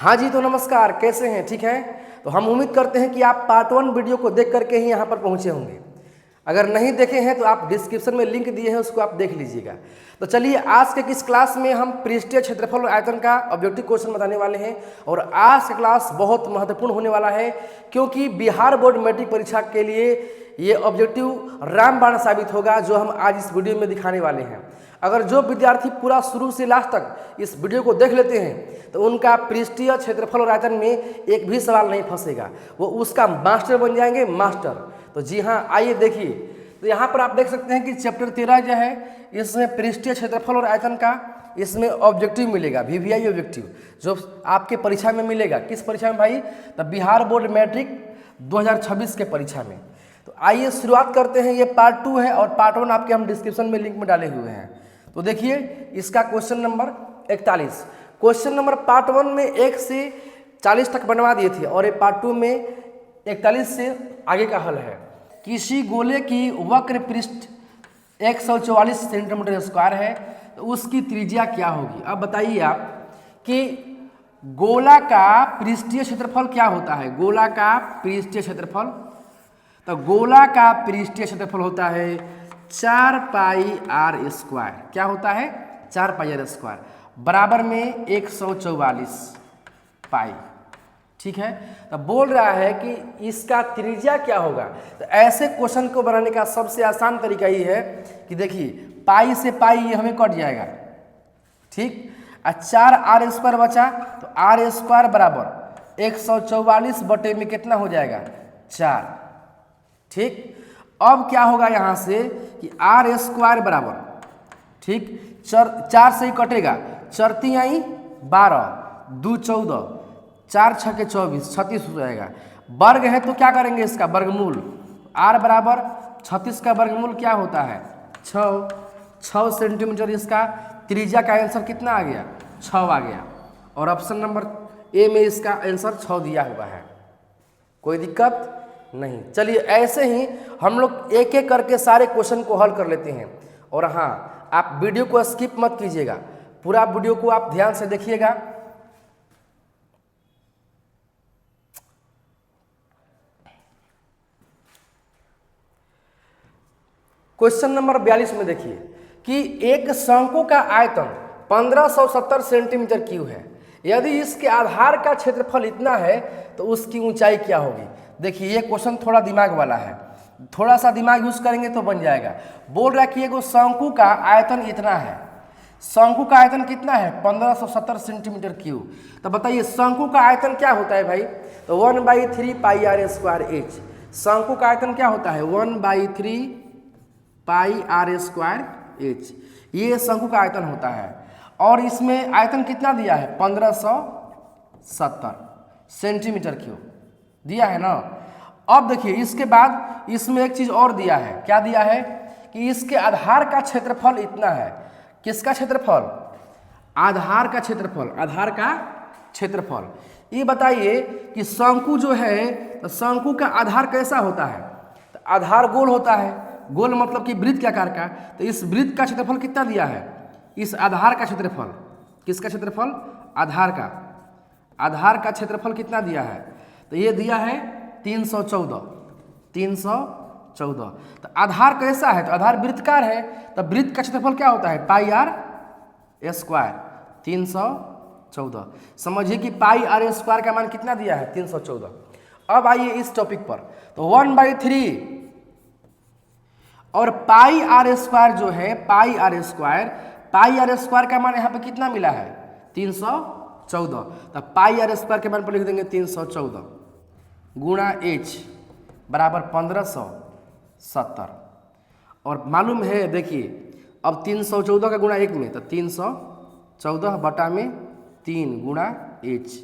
हाँ जी, तो नमस्कार, कैसे हैं? ठीक हैं? तो हम उम्मीद करते हैं कि आप पार्ट 1 वीडियो को देख करके ही यहाँ पर पहुँचे होंगे। अगर नहीं देखे हैं तो आप डिस्क्रिप्शन में लिंक दिए हैं, उसको आप देख लीजिएगा। तो चलिए, आज के किस क्लास में हम पृष्ठीय क्षेत्रफल और आयतन का ऑब्जेक्टिव क्वेश्चन बताने वाले हैं। और आज का क्लास बहुत महत्वपूर्ण होने वाला है, क्योंकि बिहार बोर्ड मैट्रिक परीक्षा के लिए ये ऑब्जेक्टिव रामबाण साबित होगा, जो हम आज इस वीडियो में दिखाने वाले हैं। अगर जो विद्यार्थी पूरा शुरू से लास्ट तक इस वीडियो को देख लेते हैं तो उनका पृष्ठीय क्षेत्रफल और आयतन में एक भी सवाल नहीं फंसेगा, वो उसका मास्टर बन जाएंगे, मास्टर। तो जी हाँ, आइए देखिए। तो यहाँ पर आप देख सकते हैं कि चैप्टर 13 जो है, इसमें पृष्ठीय क्षेत्रफल और आयतन का इसमें ऑब्जेक्टिव मिलेगा, VVI ऑब्जेक्टिव, जो आपके परीक्षा में मिलेगा। किस परीक्षा में भाई? तो बिहार बोर्ड मैट्रिक 2026 के परीक्षा में। तो आइए शुरुआत करते हैं। ये पार्ट 2 है और पार्ट 1 आपके हम डिस्क्रिप्शन में लिंक में डाले हुए हैं। तो देखिए, इसका question number 41। Question number part 1 में 1 से 40 तक बनवा दिए थे, और ये पार्ट 2 में 41 से आगे का हल है। किसी गोले की वक्र पृष्ठ 144 सेंटीमीटर स्क्वायर है, तो उसकी त्रिज्या क्या होगी? अब बताइए आप कि गोला का पृष्ठीय क्षेत्रफल क्या होता है। गोला का पृष्ठीय क्षेत्रफल, तो गोला का पृष्ठीय क्षेत्रफल होता है 4 पाई आर स्क्वायर। क्या होता है? 4 पाई आर स्क्वायर बराबर में 144 पाई। ठीक है, तो बोल रहा है कि इसका त्रिज्या क्या होगा। तो ऐसे क्वेश्चन को बनाने का सबसे आसान तरीका ये है कि देखिए, पाई से पाई ये हमें कट जाएगा, ठीक। 4 आर स्क्वायर बचा, तो आर स्क्वायर बराबर 144 बटे में कितना हो जाएगा? 4। ठीक, अब क्या होगा यहाँ से कि आर स्क्वायर बराबर, ठीक, 4 से ही कटेगा, 4 × 12, 2 × 14, 4 × 6 = 24, 36 हो जाएगा। वर्ग है तो क्या करेंगे? इसका वर्गमूल। आर बराबर 36 का वर्गमूल क्या होता है? 6 सेंटीमीटर। इसका त्रिज्या का आंसर कितना आ गया? 6 आ गया। और ऑप्शन नंबर ए में इसका आंसर 6 दिया हुआ है। कोई दिक्कत नहीं। चलिए, ऐसे ही हम लोग एक एक करके सारे क्वेश्चन को हल कर लेते हैं। और हाँ, आप वीडियो को स्किप मत कीजिएगा, पूरा वीडियो को आप ध्यान से देखिएगा। क्वेश्चन नंबर 42 में देखिए कि एक शंकु का आयतन 1570 सेंटीमीटर क्यूब है। यदि इसके आधार का क्षेत्रफल इतना है तो उसकी ऊंचाई क्या होगी? देखिए, ये क्वेश्चन थोड़ा दिमाग वाला है, थोड़ा सा दिमाग यूज करेंगे तो बन जाएगा। बोल रहा है कि एगो शंकु का आयतन इतना है। शंकु का आयतन कितना है? 1570 सेंटीमीटर क्यूब। तो बताइए, शंकु का आयतन क्या होता है भाई? तो 1/3 पाई आर स्क्वायर एच। शंकु का आयतन क्या होता है? 1/3 पाई आर स्क्वायर एच। ये शंकु का आयतन होता है। और इसमें आयतन कितना दिया है? 1570 सेंटीमीटर क्यूब दिया है ना। अब देखिए, इसके बाद इसमें एक चीज और दिया है। क्या दिया है? कि इसके आधार का क्षेत्रफल इतना है। किसका क्षेत्रफल? आधार का क्षेत्रफल। आधार का क्षेत्रफल। ये बताइए कि शंकु जो है, तो शंकु का आधार कैसा होता है? तो आधार गोल होता है। गोल मतलब कि वृत्त के आकार का। तो इस वृत्त का क्षेत्रफल कितना दिया है? इस आधार का क्षेत्रफल। किसका क्षेत्रफल? आधार का। आधार का क्षेत्रफल कितना दिया है? तो ये दिया है 314। 314। तो आधार कैसा है? तो आधार वृत्तकार है। तो वृत्त का क्षेत्रफल क्या होता है? Pi R square. 314। समझिए कि पाई आर स्क्वायर का मान कितना दिया है? 314। अब आइए इस टॉपिक पर। तो 1/3 और पाई आर स्क्वायर जो है, पाई आर स्क्वायर का मान यहाँ पे कितना मिला है? 314। तो पाई आर स्क्वायर के मान पर लिख देंगे 314 गुणा एच बराबर 1570। और मालूम है, देखिए, अब 314 का गुणा 1 में, तो 314 बटा में 3 गुणा एच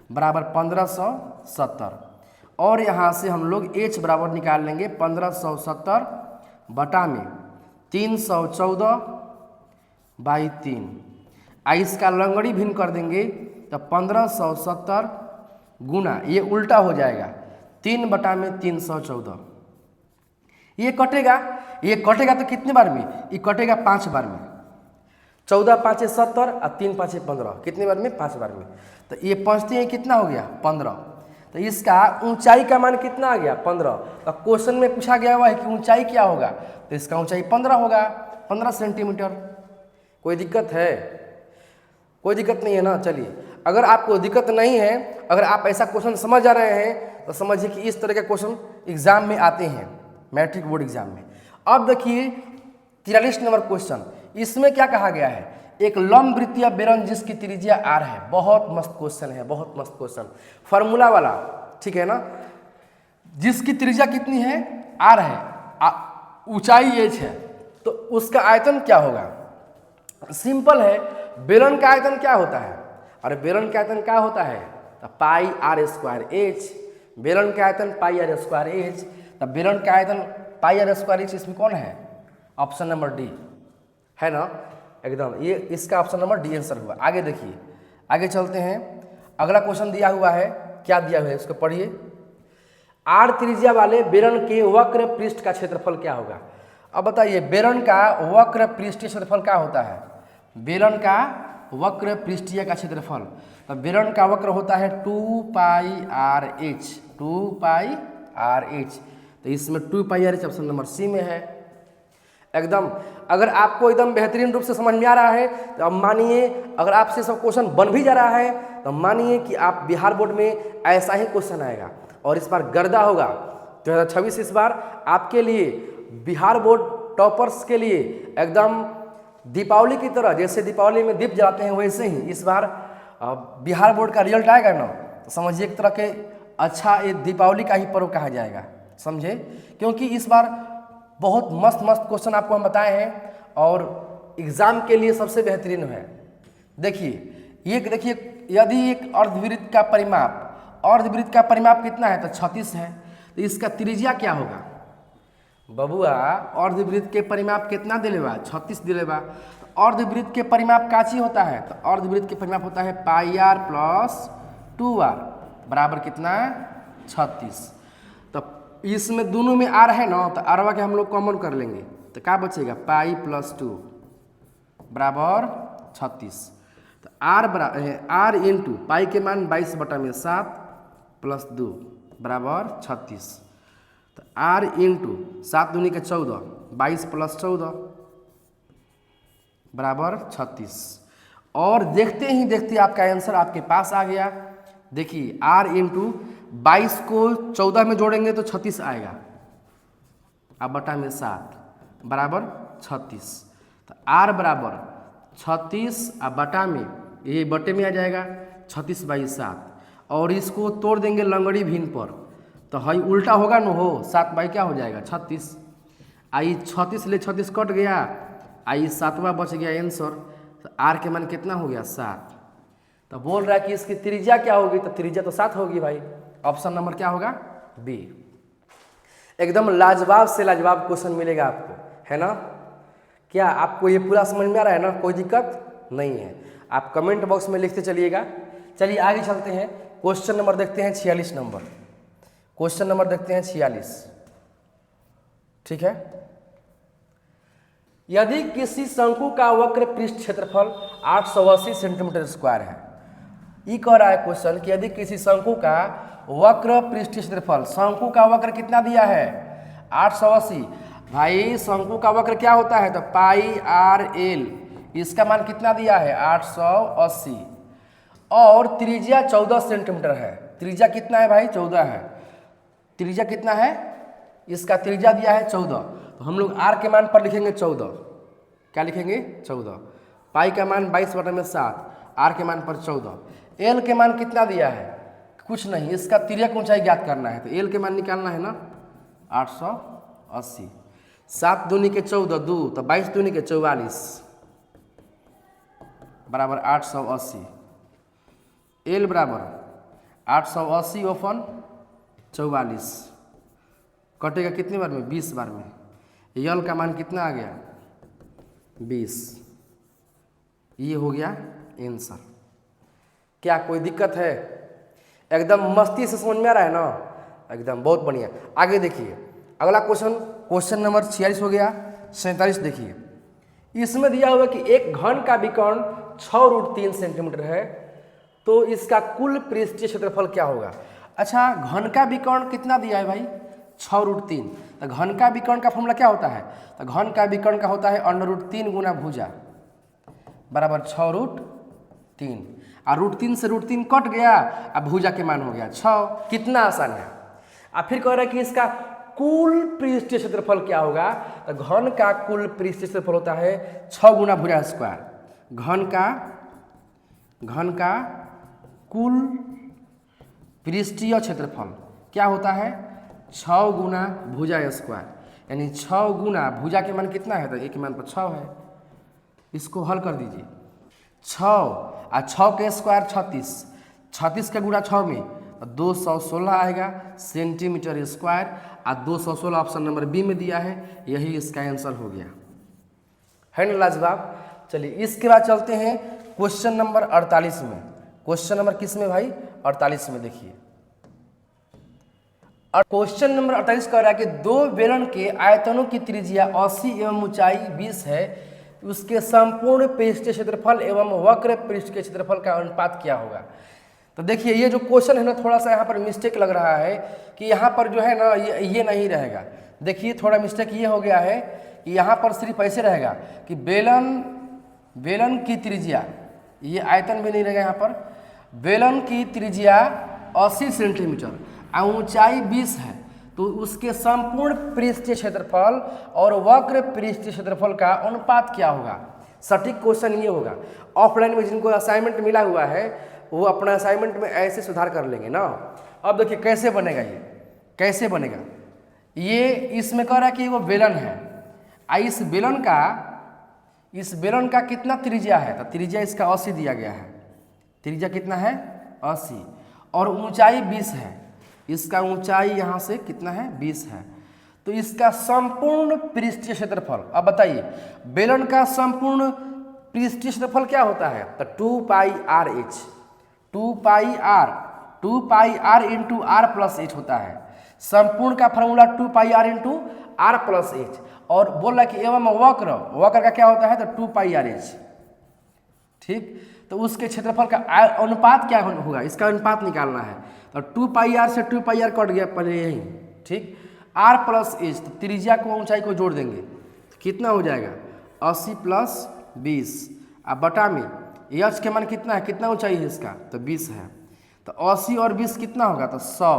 बराबर 1570। और यहाँ से हम लोग एच बराबर निकाल लेंगे 1570 बटा में 314/3। इसका लंगड़ी भिन्न कर देंगे तो 1570 गुना, ये उल्टा हो जाएगा, 3 बटा में 314। ये कटेगा तो कितने बार में? ये कटेगा 5 बार में। 14 पाँचे 70 और 3 पाँचे 15, कितने बार में? 5 बार में। तो ये 5 3 कितना हो गया? 15। तो इसका ऊंचाई का मान कितना आ गया? 15। तो क्वेश्चन में पूछा गया हुआ है कि ऊंचाई क्या होगा, तो इसका ऊंचाई 15 होगा, 15 सेंटीमीटर। कोई दिक्कत है? कोई दिक्कत नहीं है ना। चलिए, अगर आपको दिक्कत नहीं है, अगर आप ऐसा क्वेश्चन समझ आ रहे हैं तो समझिए कि इस तरह के क्वेश्चन एग्जाम में आते हैं, मैट्रिक बोर्ड एग्जाम में। अब देखिए 43 नंबर क्वेश्चन, इसमें क्या कहा गया है? एक लंब वृत्तीय बेलन जिसकी त्रिज्या r है। बहुत मस्त क्वेश्चन है, बहुत मस्त क्वेश्चन, फार्मूला वाला, ठीक है ना। जिसकी त्रिज्या कितनी है? r है, ऊंचाई h है, तो उसका आयतन क्या होगा? सिंपल है, बेलन का आयतन क्या होता है? अरे बेलन का आयतन क्या होता है? तो पाई आर स्क्वायर एच। बेलन का आयतन पाई आर स्क्वायर एच। तो बेलन का आयतन पाई आर स्क्वायर एच, इसमें कौन है? ऑप्शन नंबर डी है ना, एकदम। ये इसका ऑप्शन नंबर डी आंसर हुआ। आगे देखिए, आगे चलते हैं। अगला क्वेश्चन दिया हुआ है, क्या दिया हुआ है उसको पढ़िए। आर त्रिज्या वाले बेलन के वक्र पृष्ठ का क्षेत्रफल क्या होगा? अब बताइए, बेलन का वक्र पृष्ठीय क्षेत्रफल क्या होता है? बेलन का वक्र पृष्ठीय का क्षेत्रफल, तो बेलन का वक्र होता है 2 pi R H, 2 pi R H. तो इसमें 2 pi R H option number C में है एकदम। अगर आपको एकदम बेहतरीन रूप से समझ में आ रहा है तो अब मानिए, अगर आपसे सब क्वेश्चन बन भी जा रहा है तो मानिए कि आप बिहार बोर्ड में ऐसा ही क्वेश्चन आएगा और इस बार गर्दा होगा। 2026 इस बार आपके लिए बिहार बोर्ड टॉपर्स के लिए एकदम दीपावली की तरह, जैसे दीपावली में दीप जलाते हैं वैसे ही इस बार बिहार बोर्ड का रिजल्ट आएगा ना, तो समझिए एक तरह के अच्छा ये दीपावली का ही पर्व कहा जाएगा, समझे। क्योंकि इस बार बहुत मस्त मस्त क्वेश्चन आपको हम बताए हैं और एग्जाम के लिए सबसे बेहतरीन है। देखिए ये देखिए, यदि एक अर्धवृत्त का परिमाप कितना है? तो 36 है। तो इसका त्रिज्या क्या होगा? बबुआ अर्धवृत्त के परिमाप कितना दिलेबा? 36 दिलेबा। तो अर्धवृत्त के परिमाप काची होता है? तो अर्धवृत्त के परिमाप होता है पाई आर प्लस 2r बराबर कितना? 36। तो इसमें दोनों में आर है ना, तो आरवा के हम लोग कॉमन कर लेंगे, तो क्या बचेगा? पाई प्लस 2 बराबर 36। तो आर इंटू पाई के मान 22/7 प्लस 2 बराबर 36। तो आर इंटू 7 दूनी के 14, 22 प्लस 14 बराबर 36। और देखते ही देखते आपका आंसर आपके पास आ गया। देखिए आर इंटू 22 को 14 में जोड़ेंगे तो 36 आएगा, अब बटा में 7 बराबर 36। तो आर बराबर 36 अब बटा में, ये बटे में आ जाएगा 36/7, और इसको तोड़ देंगे लंगड़ी भिन्न पर, तो हई उल्टा होगा न हो, 7 बाई क्या हो जाएगा? 36। आई 36 ले 36 कट गया, आई 7वां बच गया आंसर। तो आर के मान कितना हो गया? 7। तो बोल रहा है कि इसकी त्रिज्या क्या होगी? तो त्रिज्या तो 7 होगी भाई। ऑप्शन नंबर क्या होगा? बी। एकदम लाजवाब से लाजवाब क्वेश्चन मिलेगा आपको, है ना। क्या आपको ये पूरा समझ में आ रहा है ना? कोई दिक्कत नहीं है, आप कमेंट बॉक्स में लिखते चलिएगा। चलिए आगे चलते हैं, क्वेश्चन नंबर देखते हैं 46 नंबर। क्वेश्चन नंबर देखते हैं 46, ठीक है। यदि किसी शंकु का वक्र पृष्ठ क्षेत्रफल 880 सेंटीमीटर स्क्वायर है, ये कह रहा है क्वेश्चन कि यदि किसी शंकु का वक्र पृष्ठीय क्षेत्रफल, शंकु का वक्र कितना दिया है? 880। भाई शंकु का वक्र क्या होता है? तो पाई आर एल, इसका मान कितना दिया है? 880, और त्रिज्या 14 सेंटीमीटर है। त्रिज्या कितना है भाई? 14 है। त्रिज्या कितना है? इसका त्रिज्या दिया है 14, तो हम लोग आर के मान पर लिखेंगे 14। क्या लिखेंगे? 14। पाई का मान 22/7, आर के मान पर 14। एल के मान कितना दिया है? कुछ नहीं, इसका तिर्यक ऊंचाई ज्ञात करना है, तो एल के मान निकालना है ना 880। 7 दूनी के 14, 2 तो 22 दूनी के 44 बराबर 880। एल बराबर 880 ओपन 44, कटेगा कितने बार में? 20 बार में। यल का मान कितना आ गया? 20। ये हो गया आंसर। क्या कोई दिक्कत है? एकदम मस्ती से समझ में आ रहा है ना, एकदम बहुत बढ़िया। आगे देखिए अगला क्वेश्चन, क्वेश्चन नंबर 46 हो गया। 47 देखिए, इसमें दिया हुआ कि एक घन का विकर्ण 6√3 सेंटीमीटर है, तो इसका कुल पृष्ठीय क्षेत्रफल क्या होगा। अच्छा, घन का विकर्ण कितना दिया है भाई, 6√3। तो घन का विकर्ण का फॉर्मूला क्या होता है, तो घन का विकर्ण का होता है √3 गुना भुजा बराबर 6√3, और √3 से √3 कट गया, अब भुजा के मान हो गया 6। कितना आसान है। अब फिर कह रहा है कि इसका कुल पृष्ठीय क्षेत्रफल क्या होगा, तो घन का कुल पृष्ठीय क्षेत्रफल होता है 6 गुना भुजा स्क्वायर। घन का कुल पृष्ठीय क्षेत्रफल क्या होता है, 6 गुना भुजा स्क्वायर, यानी 6 गुना भुजा के मान कितना है, तो एक के मान पर 6 है। इसको हल कर दीजिए, 6 और 6 के स्क्वायर 36, 36 का गुणा 6 में तो 216 आएगा सेंटीमीटर स्क्वायर, और 216 ऑप्शन नंबर बी में दिया है, यही इसका आंसर हो गया, है ना लाजवाब। चलिए इसके बाद चलते हैं क्वेश्चन नंबर 48 में। क्वेश्चन नंबर किस में भाई, 48 में देखिए। और क्वेश्चन नंबर 48 कह रहा है कि दो बेलन के आयतनों की त्रिज्या 80 एवं ऊंचाई 20 है, उसके संपूर्ण पृष्ठीय क्षेत्रफल एवं वक्र पृष्ठ के क्षेत्रफल का अनुपात क्या होगा। तो देखिए ये जो क्वेश्चन है ना, थोड़ा सा यहाँ पर मिस्टेक लग रहा है कि यहाँ पर जो है ना ये नहीं रहेगा। देखिए थोड़ा मिस्टेक ये हो गया है कि यहाँ पर सिर्फ ऐसे रहेगा कि बेलन की त्रिज्या, ये आयतन भी नहीं रहेगा यहाँ पर, बेलन की त्रिज्या 80 सेंटीमीटर और ऊंचाई 20 है, तो उसके संपूर्ण पृष्ठीय क्षेत्रफल और वक्र पृष्ठीय क्षेत्रफल का अनुपात क्या होगा। सटीक क्वेश्चन ये होगा। ऑफलाइन में जिनको असाइनमेंट मिला हुआ है वो अपना असाइनमेंट में ऐसे सुधार कर लेंगे ना। अब देखिए कैसे बनेगा, ये कैसे बनेगा। ये इसमें कह रहा है कि वो बेलन है, इस बेलन का कितना त्रिज्या है, तो त्रिज्या इसका 80 दिया गया है। त्रिज्या कितना है, 80, और ऊंचाई 20 है। इसका ऊंचाई यहाँ से कितना है, 20 है। तो इसका संपूर्ण पृष्ठीय क्षेत्रफल, अब बताइए बेलन का संपूर्ण पृष्ठीय क्षेत्रफल क्या होता है, तो 2πr/h, 2πr इंटू r+h होता है। संपूर्ण का फॉर्मूला 2πr इंटू r+h, और बोल रहा है कि एवं वक्र का क्या होता है, तो 2πr/h। ठीक, तो उसके क्षेत्रफल का अनुपात क्या होगा, इसका अनुपात निकालना है। तो 2πr से 2πr कट गया पहले यही, ठीक, r+h, तो त्रिज्या को ऊंचाई को जोड़ देंगे तो कितना हो जाएगा, 80 + 20, अब बटा में h के मान कितना है, कितना ऊंचाई है इसका, तो 20 है। तो 80 और 20 कितना होगा, तो 100,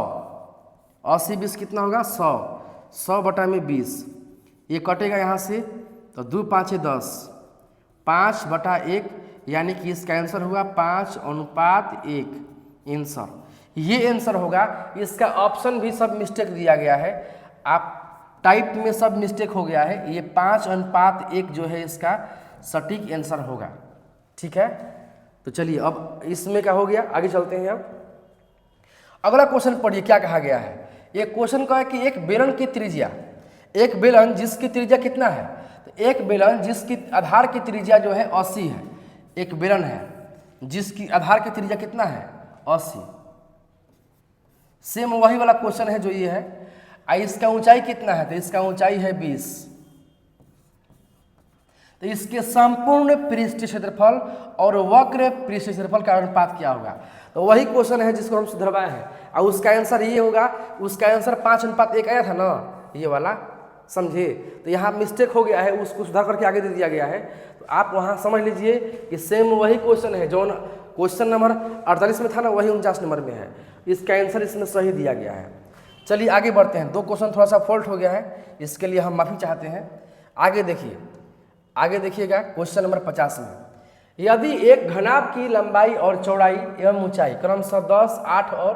80 20 कितना होगा, 100, 100 बटा में 20, ये कटेगा यहाँ से, तो 2 5 10, 5 बटा 1, यानी कि इसका आंसर होगा 5:1 आंसर। ये आंसर होगा। इसका ऑप्शन भी सब मिस्टेक दिया गया है, आप टाइप में सब मिस्टेक हो गया है। ये 5:1 जो है इसका सटीक आंसर होगा। ठीक है, तो चलिए अब इसमें क्या हो गया, आगे चलते हैं। अब अगला क्वेश्चन पढ़िए क्या कहा गया है। ये क्वेश्चन का है कि एक बेलन की त्रिज्या, एक बेलन जिसकी त्रिज्या कितना है, तो एक बेलन जिसकी आधार की त्रिज्या जो है 80 है। एक बेलन है जिसकी आधार की त्रिज्या कितना है, 80। सेम वही वाला क्वेश्चन है जो ये है। इसका ऊंचाई कितना है, तो इसका ऊंचाई है 20। तो इसके संपूर्ण पृष्ठीय क्षेत्रफल और वक्र पृष्ठीय क्षेत्रफल का अनुपात क्या होगा। तो वही क्वेश्चन है जिसको हम सुधरवाए हैं, और उसका आंसर ये होगा। उसका आंसर 5:1 आया था ना, ये वाला, समझे। तो यहाँ मिस्टेक हो गया है, उसको सुधार करके आगे दे दिया गया है। तो आप वहाँ समझ लीजिए कि सेम वही क्वेश्चन है जो क्वेश्चन नंबर 48 में था ना, वही 49 नंबर में है। इसका आंसर इसमें सही दिया गया है। चलिए आगे बढ़ते हैं। 2 क्वेश्चन थोड़ा सा फॉल्ट हो गया है, इसके लिए हम माफ़ी चाहते हैं। आगे देखिए, आगे देखिएगा क्वेश्चन नंबर 50 में, यदि एक घनाभ की लंबाई और चौड़ाई एवं ऊंचाई क्रमशः 10, 8 और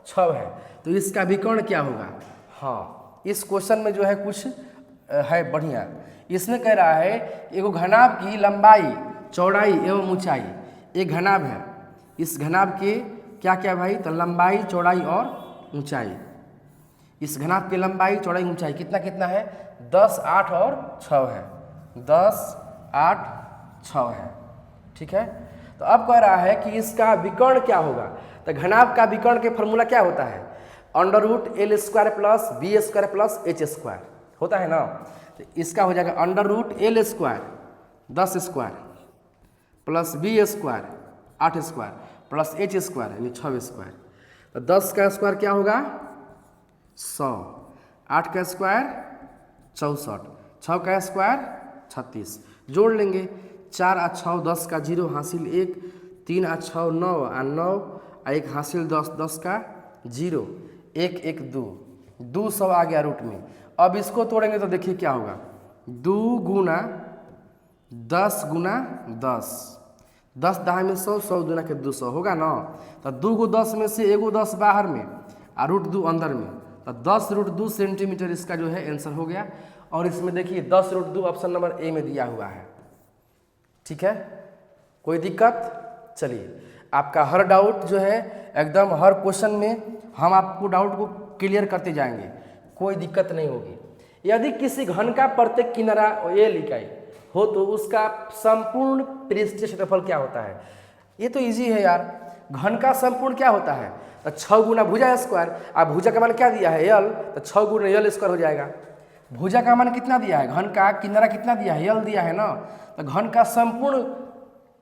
6 है, तो इसका विकर्ण क्या होगा। हाँ, इस क्वेश्चन में जो है कुछ है बढ़िया। इसमें कह रहा है एगो घनाभ की लंबाई, चौड़ाई एवं ऊंचाई, एक घनाभ है, इस घनाभ के क्या क्या भाई, तो लंबाई, चौड़ाई और ऊंचाई। इस घनाभ की लंबाई, चौड़ाई, ऊंचाई कितना कितना है, 10, 8 और 6 है। 10, 8, 6 है। ठीक है, तो अब कह रहा है कि इसका विकर्ण क्या होगा। तो घनाभ का विकर्ण के फॉर्मूला क्या होता है, √L² + B² + H² होता है ना। तो इसका हो जाएगा √L² 10 square plus B square 8 square plus H square यानी 6 स्क्वायर। तो 10 का स्क्वायर क्या होगा 100, 8 का स्क्वायर 64, 6 का स्क्वायर 36। जोड़ लेंगे 4 और 6 10 का 0 हासिल 1, 3 और 6 9 और 9 और 1 हासिल 10, 10 का 0, 1 1 2, 200 आ गया रूट में। अब इसको तोड़ेंगे तो देखिए क्या होगा 2 गुना 10 गुना 10, 10 दहा में 100, 100 दुना के 200 होगा ना। तो 2 को 10 में से एगो 10 बाहर में और रूट 2 अंदर में, तो 10 रूट 2 सेंटीमीटर इसका जो है आंसर हो गया। और इसमें देखिए 10 रूट 2 ऑप्शन नंबर ए में दिया हुआ है। ठीक है, कोई दिक्कत? चलिए, आपका हर डाउट जो है एकदम हर क्वेश्चन में हम आपको डाउट को क्लियर करते जाएंगे, कोई दिक्कत नहीं होगी। यदि किसी घन का प्रत्येक किनारा ए इकाई हो तो उसका संपूर्ण पृष्ठीय क्षेत्रफल क्या होता है? ये तो इजी है यार। घन का संपूर्ण क्या होता है? तो 6 गुना भुजा स्क्वायर। अब भुजा का मान क्या दिया है यल, तो 6 गुना यल स्क्वायर हो जाएगा। भुजा का मान कितना दिया है, घन का किनारा कितना दिया है, यल दिया है ना। तो घन का संपूर्ण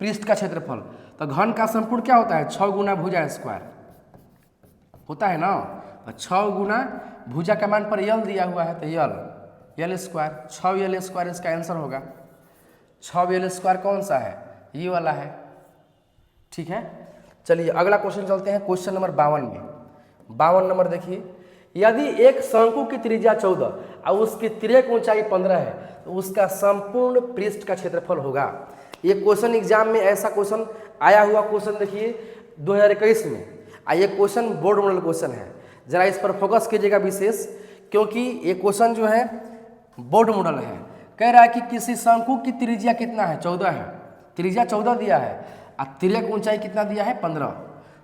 पृष्ठ का क्षेत्रफल, तो घन का संपूर्ण क्या होता है 6 गुना भुजा स्क्वायर होता है ना। तो 6 गुना भुजा का मान पर यल दिया हुआ है तो यल स्क्वायर, 6 यल स्क्वायर इसका आंसर होगा। 6 यल स्क्वायर कौन सा है, ये वाला है। ठीक है, चलिए अगला क्वेश्चन चलते हैं, क्वेश्चन नंबर 52 में। 52 नंबर देखिए, यदि एक शंकु की त्रिज्या 14 और उसकी तिर्यक ऊंचाई 15 है तो उसका संपूर्ण पृष्ठ का क्षेत्रफल होगा। ये क्वेश्चन एग्जाम में ऐसा क्वेश्चन आया हुआ क्वेश्चन देखिए 2021 में, और ये क्वेश्चन बोर्ड मॉडल क्वेश्चन है। जरा इस पर फोकस कीजिएगा विशेष, क्योंकि ये क्वेश्चन जो है बोर्ड मॉडल है। कह रहा है कि किसी शंकु की त्रिज्या कितना है 14 है, त्रिज्या 14 दिया है और तिर्यक ऊंचाई कितना दिया है 15।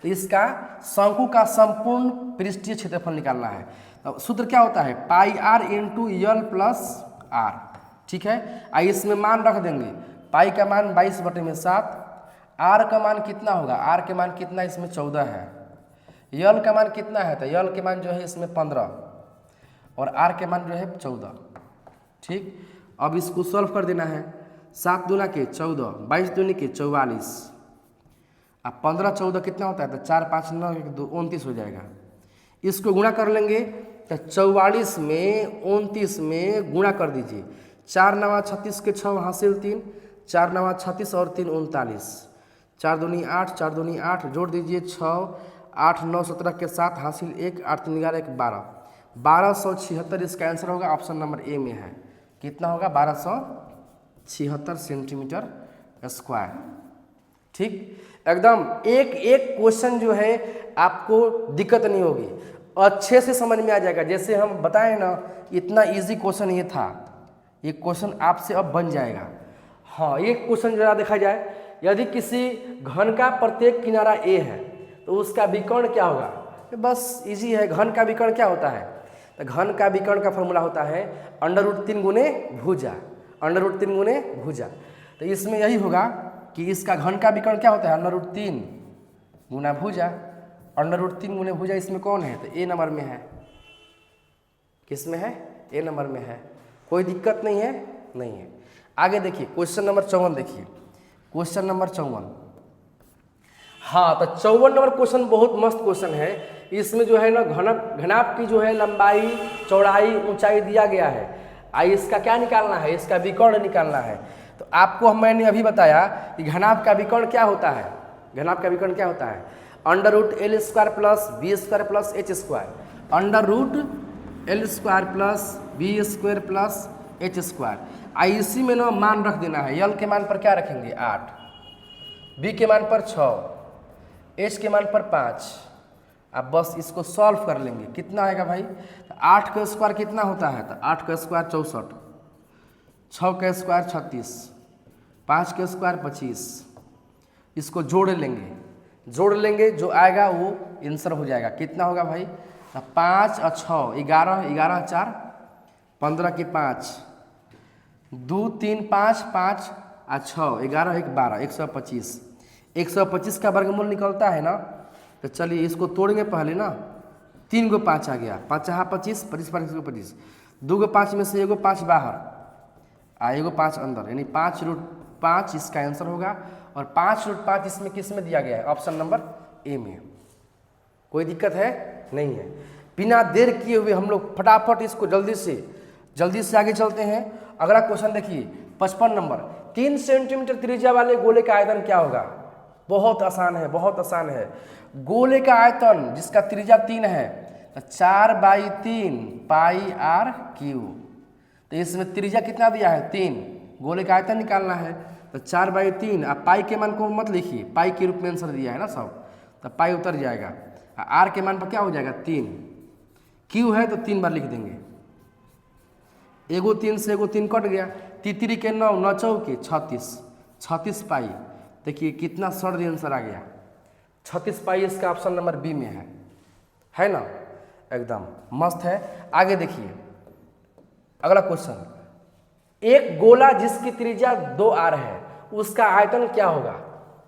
तो इसका शंकु का संपूर्ण पृष्ठीय क्षेत्रफल निकालना है। तो सूत्र क्या होता है pi R into L plus R. ठीक है, आइए इसमें मान रख देंगे। पाई का मान 22/7, आर का मान कितना होगा, आर के मान कितना इसमें 14 है, यल का मान कितना है, तो यल के मान जो है इसमें 15 और आर के मान जो है 14। ठीक, अब इसको सॉल्व कर देना है। 7 दूना के 14, 22 दूनी के 44, अब 15 14 कितना होता है, तो 4 5 9 1 2 29 हो जाएगा। इसको गुणा कर लेंगे तो 44 में 29 में गुणा कर दीजिए। 4 9 36 के 6 हासिल 3, 4 9 36 और 3 39, 4 दूनी 8, 4 दूनी 8, जोड़ दीजिए 6 8 9 17 के 7 हासिल 1, 8 3 11 1 12, 1276 इसका आंसर होगा। ऑप्शन नंबर ए में है, कितना होगा 1276 सेंटीमीटर स्क्वायर। ठीक, एकदम एक एक क्वेश्चन जो है आपको दिक्कत नहीं होगी, अच्छे से समझ में आ जाएगा। जैसे हम बताएं ना, इतना इजी क्वेश्चन ये था, ये क्वेश्चन आपसे अब बन जाएगा। हाँ, एक क्वेश्चन जरा देखा जाए, यदि किसी घन का प्रत्येक किनारा ए है तो उसका विकर्ण क्या होगा। बस इजी है, घन का विकर्ण क्या होता है, तो घन का विकर्ण का फॉर्मूला होता है √3 गुने भुजा, √3 गुने भुजा। तो इसमें यही होगा कि इसका घन का विकर्ण क्या होता है √3 गुना भुजा। √3 गुने भुजा इसमें कौन है, तो ए नंबर में है। किस में है, ए नंबर में है। कोई दिक्कत नहीं है, नहीं है। आगे देखिए क्वेश्चन नंबर 54 देखिए, क्वेश्चन नंबर 54। हाँ, तो 54 नंबर क्वेश्चन बहुत मस्त क्वेश्चन है। इसमें जो है ना घनाभ की जो है लंबाई चौड़ाई ऊंचाई दिया गया है, आई इसका क्या निकालना है, इसका विकर्ण निकालना है। तो आपको मैंने अभी बताया कि घनाभ का विकर्ण क्या होता है, घनाभ का विकर्ण क्या होता है √L² plus B² plus H², √L² plus B² plus H²। इसी में ना मान रख देना है। यल के मान पर क्या रखेंगे 8, बी के मान पर 6, एच के मान पर 5। अब बस इसको सॉल्व कर लेंगे, कितना आएगा भाई, तो 8 का स्क्वायर कितना होता है, तो 8 का स्क्वायर 64, 6 का स्क्वायर 36, 5 का स्क्वायर 25। इसको जोड़ लेंगे जो आएगा वो आंसर हो जाएगा। कितना होगा भाई, तो 5 और 6 11, 11 4 15 के 5, 2 3 5 5 और 6 11 1 12, 125। 125 का वर्गमूल निकलता है ना, तो चलिए इसको तोड़ेंगे पहले ना। 3 को 5 आ गया, 5 25, 25 25, 2 को 5 में से 1 5 बाहर आ 1 5 अंदर, यानी 5 5 इसका आंसर होगा, और 5√5 इसमें किस में दिया गया है? ऑप्शन नंबर ए में। कोई दिक्कत है? नहीं है। बिना देर किए हुए हम लोग फटाफट इसको जल्दी से आगे चलते हैं। अगला क्वेश्चन देखिए 55 नंबर। 3 सेंटीमीटर त्रिज्या वाले गोले का आयतन क्या होगा? बहुत आसान है, बहुत आसान है। गोले का आयतन जिसका त्रिज्या 3 है तो 4/3 पाई आर क्यू। तो इसमें त्रिज्या कितना दिया है? 3। गोले का आयतन निकालना है तो 4/3। आप पाई के मान को मत लिखिए, पाई के रूप में आंसर दिया है ना सब, तो पाई उतर जाएगा। आर के मान पर क्या हो जाएगा? 3। क्यू है तो 3 बार लिख देंगे। एगो 3 से एगो 3 कट गया। तितरी के 9, 9 चौके 36 पाई। देखिए कितना सर्द आंसर आ गया। 36 पाई इसका ऑप्शन नंबर बी में है ना? एकदम मस्त है। आगे देखिए अगला क्वेश्चन। एक गोला जिसकी त्रिज्या 2r है उसका आयतन क्या होगा?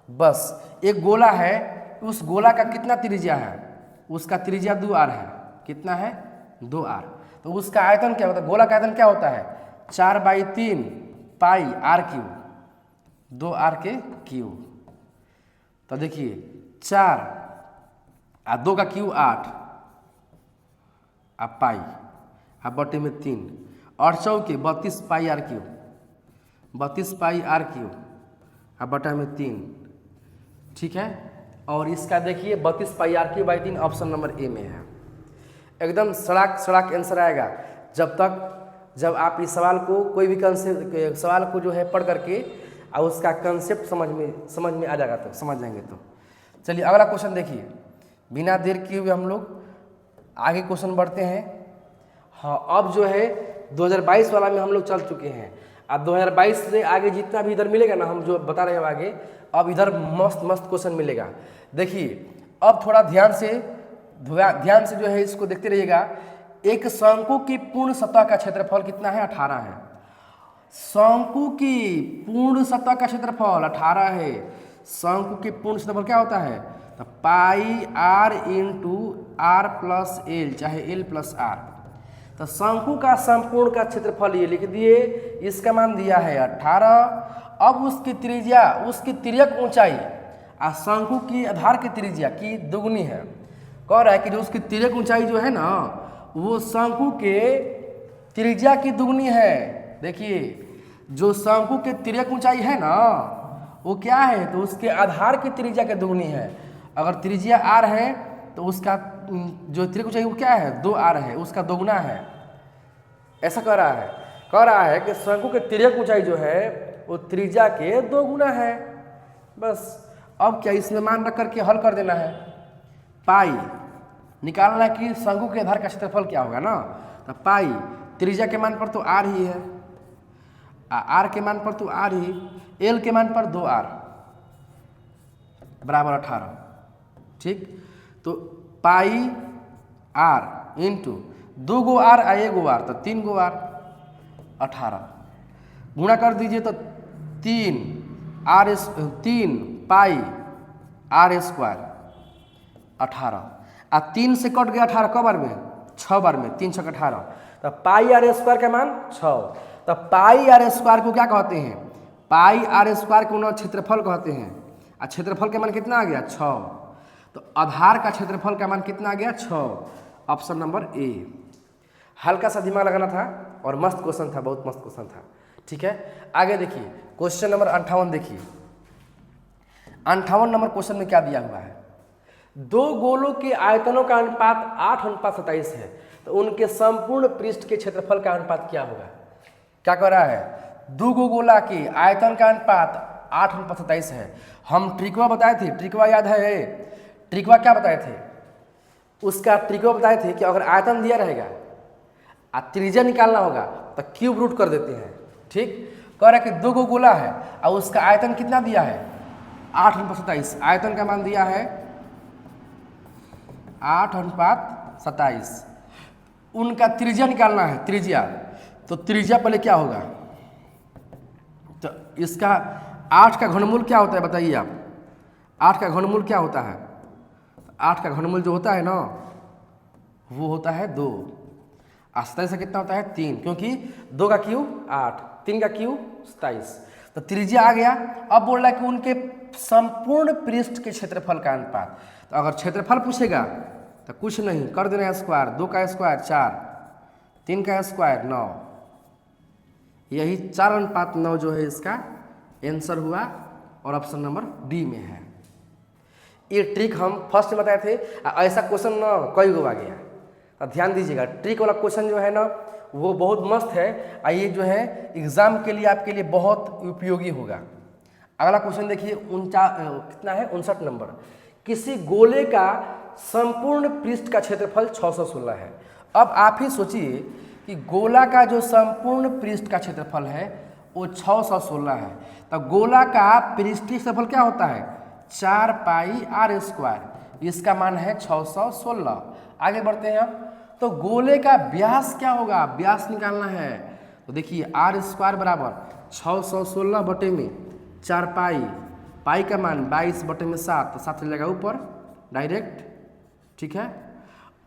बस एक गोला है, उस गोला का कितना त्रिज्या है? उसका त्रिज्या 2r है। कितना है? 2r। तो उसका आयतन क्या होता है? गोला का आयतन क्या होता है? 4/3 पाई आर क्यू, 2r के क्यू। तो देखिए 4 और 2 का क्यू 8 आप पाई आप बटे में 3 और चौके 32 pi R Q, 32 pi R Q आप बटा में 3। ठीक है। और इसका देखिए 32 pi R Q by 3 option number A में है। एकदम सड़ाक आंसर आएगा जब आप इस सवाल को कोई भी सवाल को जो है पढ़ करके और उसका कंसेप्ट समझ में आ जाएगा, तो समझ जाएंगे। तो चलिए अगला क्वेश्चन देखिए। बिना देर किए हुए हम लोग आगे क्वेश्चन बढ़ते हैं। हाँ, अब जो है 2022 वाला में हम लोग चल चुके हैं। अब 2022 से आगे जितना भी इधर मिलेगा ना, हम जो बता रहे हैं आगे, अब इधर मस्त क्वेश्चन मिलेगा। देखिए अब थोड़ा ध्यान से जो है इसको देखते रहिएगा। एक शंकु की पूर्ण सतह का क्षेत्रफल कितना है? 18 है। शंकु की पूर्ण सतह का क्षेत्रफल 18 है। शंकु की पूर्ण क्षेत्रफल क्या होता है? तो pi R into R plus L, चाहे एल प्लस आर। तो शंकु का संपूर्ण का क्षेत्रफल ये लिख दिए, इसका मान दिया है 18। अब उसकी त्रिज्या, उसकी तिर्यक ऊंचाई और शंकु की आधार की त्रिज्या की दुगुनी है। कह रहा है कि जो उसकी तिर्यक ऊंचाई जो है ना, वो शंकु के त्रिज्या की दुगुनी है। देखिए जो शंकु के तिर्यक ऊंचाई है ना, वो क्या है? तो उसके आधार की त्रिज्या के दुगुनी है। अगर त्रिज्या r है तो उसका जो तिर्यक ऊंचाई वो क्या है? 2r है, उसका दोगुना है। ऐसा कह रहा है कि शंकु के तिर्यक ऊंचाई जो है वो त्रिज्या के 2 गुना है। बस अब क्या इसमें मान रख करके हल कर देना है। पाई निकालना है कि शंकु के आधार का क्षेत्रफल क्या होगा ना। तो पाई त्रिज्या के मान पर तो r ही है, r के मान पर तो r ही, l के मान पर 2r बराबर 18। ठीक, तो पाई r इंटू 2 गो r और 1 गो r, तो 3 गो r 18 गुणा कर दीजिए तो 3 पाई r स्क्वायर 18। और 3 से कट गया 18 कब बार में? 6 बार में। 3 6 18। तो पाई आर स्क्वायर का मान 6। तो पाई आर स्क्वायर को क्या कहते हैं? पाई आर स्क्वायर को ना क्षेत्रफल कहते हैं। और क्षेत्रफल का मान कितना आ गया? 6। तो आधार का क्षेत्रफल का मान कितना आ गया? 6। ऑप्शन नंबर ए। हल्का सा दिमाग लगाना था और मस्त क्वेश्चन था, बहुत मस्त क्वेश्चन था। ठीक है, आगे देखिए क्वेश्चन नंबर 58 देखिए। 58 नंबर क्वेश्चन में क्या दिया हुआ है? 2 गोलों के आयतनों का अनुपात 8:27 है, तो उनके संपूर्ण पृष्ठ के क्षेत्रफल का अनुपात क्या होगा? क्या कह रहा है? 2 गोला के आयतन का अनुपात 8:27 है। हम ट्रिकवा बताए थे, ट्रिकवा याद है? ट्रिकवा क्या बताए थे? उसका ट्रिकवा बताए थे कि अगर आयतन दिया रहेगा और त्रिज्या निकालना होगा तो क्यूब रूट कर देते हैं। ठीक, कह रहा है कि 2 गोला है और उसका आयतन कितना दिया है? 8:27। आयतन का मान दिया है 8:27। उनका त्रिज्या निकालना है, त्रिज्या। तो त्रिज्या पहले क्या होगा? तो इसका 8 का घनमूल क्या होता है बताइए आप? 8 का घनमूल क्या होता है? 8 का घनमूल जो होता है ना, वो होता है 2। 27 से कितना होता है? 3, क्योंकि 2 का क्यूब 8, 3 का क्यूब 27। तो त्रिज्या आ गया। अब बोल रहा है कि उनके संपूर्ण पृष्ठ के क्षेत्रफल का अनुपात। तो अगर क्षेत्रफल पूछेगा तो कुछ नहीं, कर देना स्क्वायर, 2 का स्क्वायर 4, 3 का स्क्वायर 9, यही 4:9 जो है इसका आंसर हुआ और ऑप्शन नंबर डी में है। ये ट्रिक हम फर्स्ट में बताए थे, ऐसा क्वेश्चन ना कई गो आ गया, तो ध्यान दीजिएगा। ट्रिक वाला क्वेश्चन जो है ना वो बहुत मस्त है, ये जो है एग्जाम के लिए आपके लिए बहुत उपयोगी होगा। अगला क्वेश्चन देखिए, कितना है 59 नंबर। किसी गोले का संपूर्ण पृष्ठ का क्षेत्रफल 616 है। अब आप ही सोचिए कि गोला का जो संपूर्ण पृष्ठ का क्षेत्रफल है वो 616 है। तो गोला का पृष्ठीय क्षेत्रफल क्या होता है 4 पाई आर स्क्वायर, इसका मान है 616। आगे बढ़ते हैं हम, तो गोले का व्यास क्या होगा, व्यास निकालना है। तो देखिए आर स्क्वायर बराबर 616 बटे में 4 पाई, पाई का मान 22 बटे में 7, तो 7 चलेगा ऊपर डायरेक्ट, ठीक है।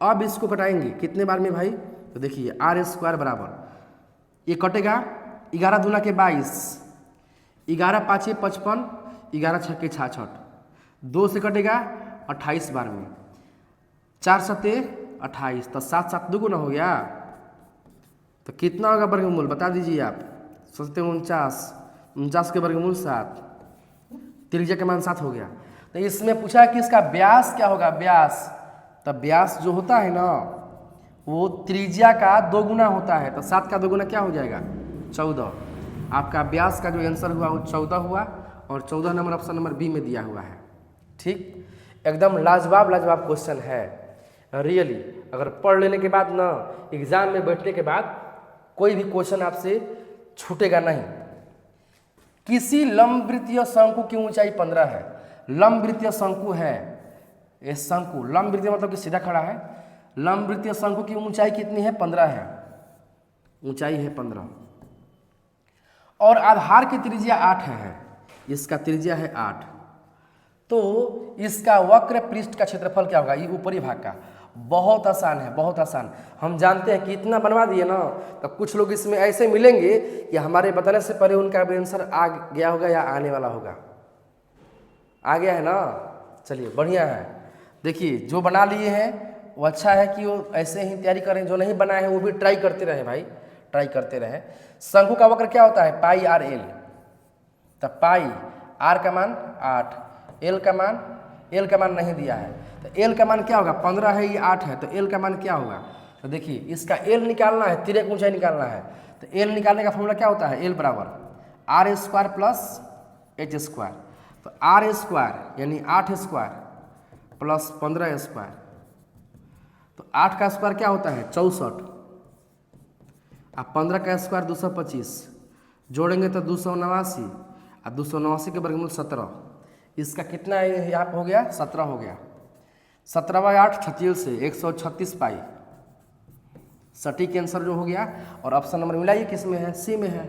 अब इसको घटाएंगे कितने बार में भाई, तो देखिए आर स्क्वायर बराबर ये कटेगा 11 दूना के 22, 11 पाँचे 55, 11 छक्के 66, 2 से कटेगा 28 बार में, 4 सत्ते 28, तो 7 7 दुगुना हो गया। तो कितना होगा वर्गमूल बता दीजिए आप, सोचते 49 के वर्गमूल 7, त्रिज्या के मान 7 हो गया। तो इसमें पूछा कि इसका व्यास क्या होगा, व्यास, तब व्यास जो होता है ना वो त्रिज्या का 2 गुना होता है। तो 7 का 2 गुना क्या हो जाएगा 14। आपका व्यास का जो आंसर हुआ वो 14 हुआ और 14 नंबर ऑप्शन नंबर बी में दिया हुआ है। ठीक, एकदम लाजवाब लाजवाब क्वेश्चन है रियली। अगर पढ़ लेने के बाद ना एग्जाम में बैठने के बाद कोई भी क्वेश्चन आपसे छूटेगा नहीं। किसी लंबवृत्तीय शंकु की ऊंचाई 15 है। लंबवृत्तीय शंकु है, ये शंकु, लंबवृत्तीय मतलब कि सीधा खड़ा है। लंबवृत्तीय शंकु की ऊंचाई कितनी है 15 है, ऊंचाई है 15 और आधार की त्रिज्या 8 है, इसका त्रिज्या है 8। तो इसका वक्र पृष्ठ का क्षेत्रफल क्या होगा, ये ऊपरी भाग का। बहुत आसान है, बहुत आसान। हम जानते हैं कि इतना बनवा दिए ना तो कुछ लोग इसमें ऐसे मिलेंगे कि हमारे बताने से पहले उनका आंसर आ गया होगा या आने वाला होगा। आ गया है ना, चलिए बढ़िया है। देखिए जो बना लिए हैं वो अच्छा है कि वो ऐसे ही तैयारी करें, जो नहीं बनाए हैं वो भी ट्राई करते रहे भाई, ट्राई करते रहे। शंकु का वक्र क्या होता है पाई आर एल, तब पाई आर का मान 8, एल का मान नहीं दिया है, तो एल का मान क्या होगा 15 है, ये 8 है, तो एल का मान क्या होगा। तो देखिए इसका एल निकालना है, तिर्यक ऊंचाई निकालना है, तो एल निकालने का फॉर्मूला क्या होता है, एल बराबर R square plus H square. तो आर स्क्वायर यानी 8 स्क्वायर प्लस 15 स्क्वायर, तो 8 का स्क्वायर क्या होता है 64, अब 15 का स्क्वायर 225, जोड़ेंगे तो 289, और 289 के वर्गमूल 17, इसका कितना यहाँ पे हो गया 17 हो गया। 17/8 36 से 136 पाई, सटीक आंसर जो हो गया। और ऑप्शन नंबर मिलाइए किस में है, सी में है।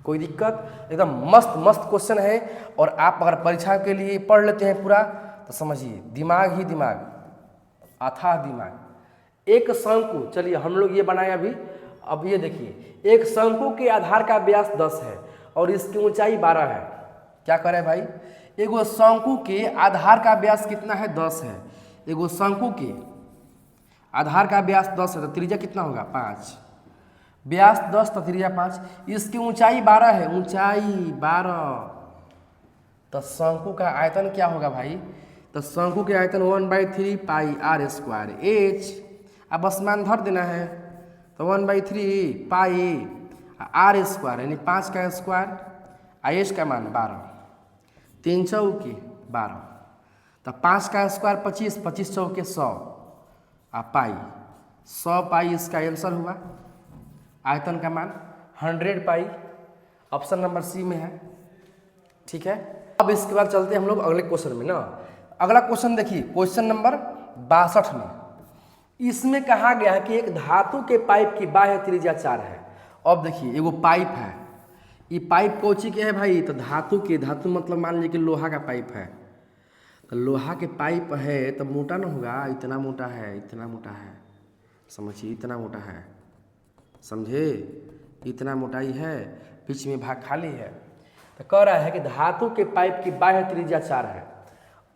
कोई दिक्कत, एकदम मस्त मस्त क्वेश्चन है। और आप अगर परीक्षा के लिए पढ़ लेते हैं पूरा तो समझिए दिमाग ही दिमाग, अथाह दिमाग। एक शंकु, चलिए हम लोग ये बनाए अभी। अब ये देखिए एक शंकु के आधार का व्यास 10 है और इसकी ऊंचाई 12 है। क्या करे भाई, एगो शंकु के आधार का व्यास कितना है 10 है, एगो शंकु के आधार का व्यास 10 है, तो त्रिज्या कितना होगा 5, व्यास 10 तो त्रिज्या 5, इसकी ऊंचाई 12 है, ऊंचाई 12, तो शंकु का आयतन क्या होगा भाई, तो शंकु के आयतन 1/3 पाई आर स्क्वायर एच। अब बस मान धर देना है, तो 1/3 पाई आर स्क्वायर यानी 5 का स्क्वायर, एच का मान 12, 3 चौके 12, तो 5 का स्क्वायर 25, 25 चौके 100, पाई 100 पाई इसका आंसर हुआ। आयतन का मान 100 पाई, ऑप्शन नंबर सी में है। ठीक है, अब इसके बाद चलते हैं हम लोग अगले क्वेश्चन में ना। अगला क्वेश्चन देखिए क्वेश्चन नंबर 62 में। इसमें कहा गया है कि एक धातु के पाइप की बाह्य त्रिज्या 4 है। अब देखिए एगो पाइप है, ये पाइप कोची के है भाई, तो धातु के, धातु मतलब मान लीजिए कि लोहा का पाइप है, तो लोहा के पाइप है तो मोटा ना होगा, इतना मोटा है, इतना मोटा है, समझिए इतना मोटा है, समझे, इतना मोटाई है। बीच में भाग खाली है। तो कह रहा है कि धातु के पाइप की बाह्य त्रिज्या 4 है।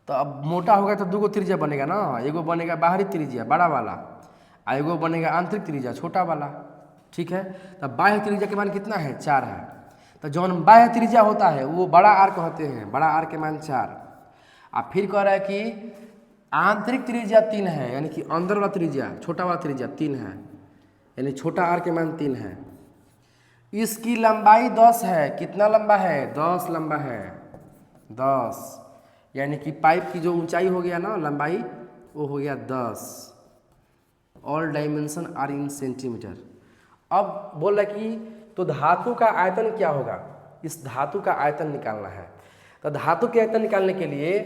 तो अब मोटा होगा तो 2 त्रिज्या बनेगा ना, एगो बनेगा बाहरी त्रिज्या बड़ा वाला, और एगो बनेगा आंतरिक त्रिज्या छोटा वाला। ठीक है, तो बाह्य त्रिज्या के मान कितना है? 4 है। तो जौन बाह्य त्रिज्या होता है वो बड़ा आर कहते हैं, बड़ा आर के मान 4। अब फिर कह रहा है कि आंतरिक त्रिज्या 3 है, यानी कि अंदर वाला त्रिज्या छोटा वाला त्रिज्या 3 है, यानी छोटा आर के मान 3 है। इसकी लंबाई 10 है। कितना लंबा है? 10 लंबा है, 10, यानी कि पाइप की जो ऊंचाई हो गया ना लंबाई, वो हो गया 10। All dimension are in centimetre. अब बोल रहा कि तो धातु का आयतन क्या होगा? इस धातु का आयतन निकालना है। तो धातु के आयतन निकालने के लिए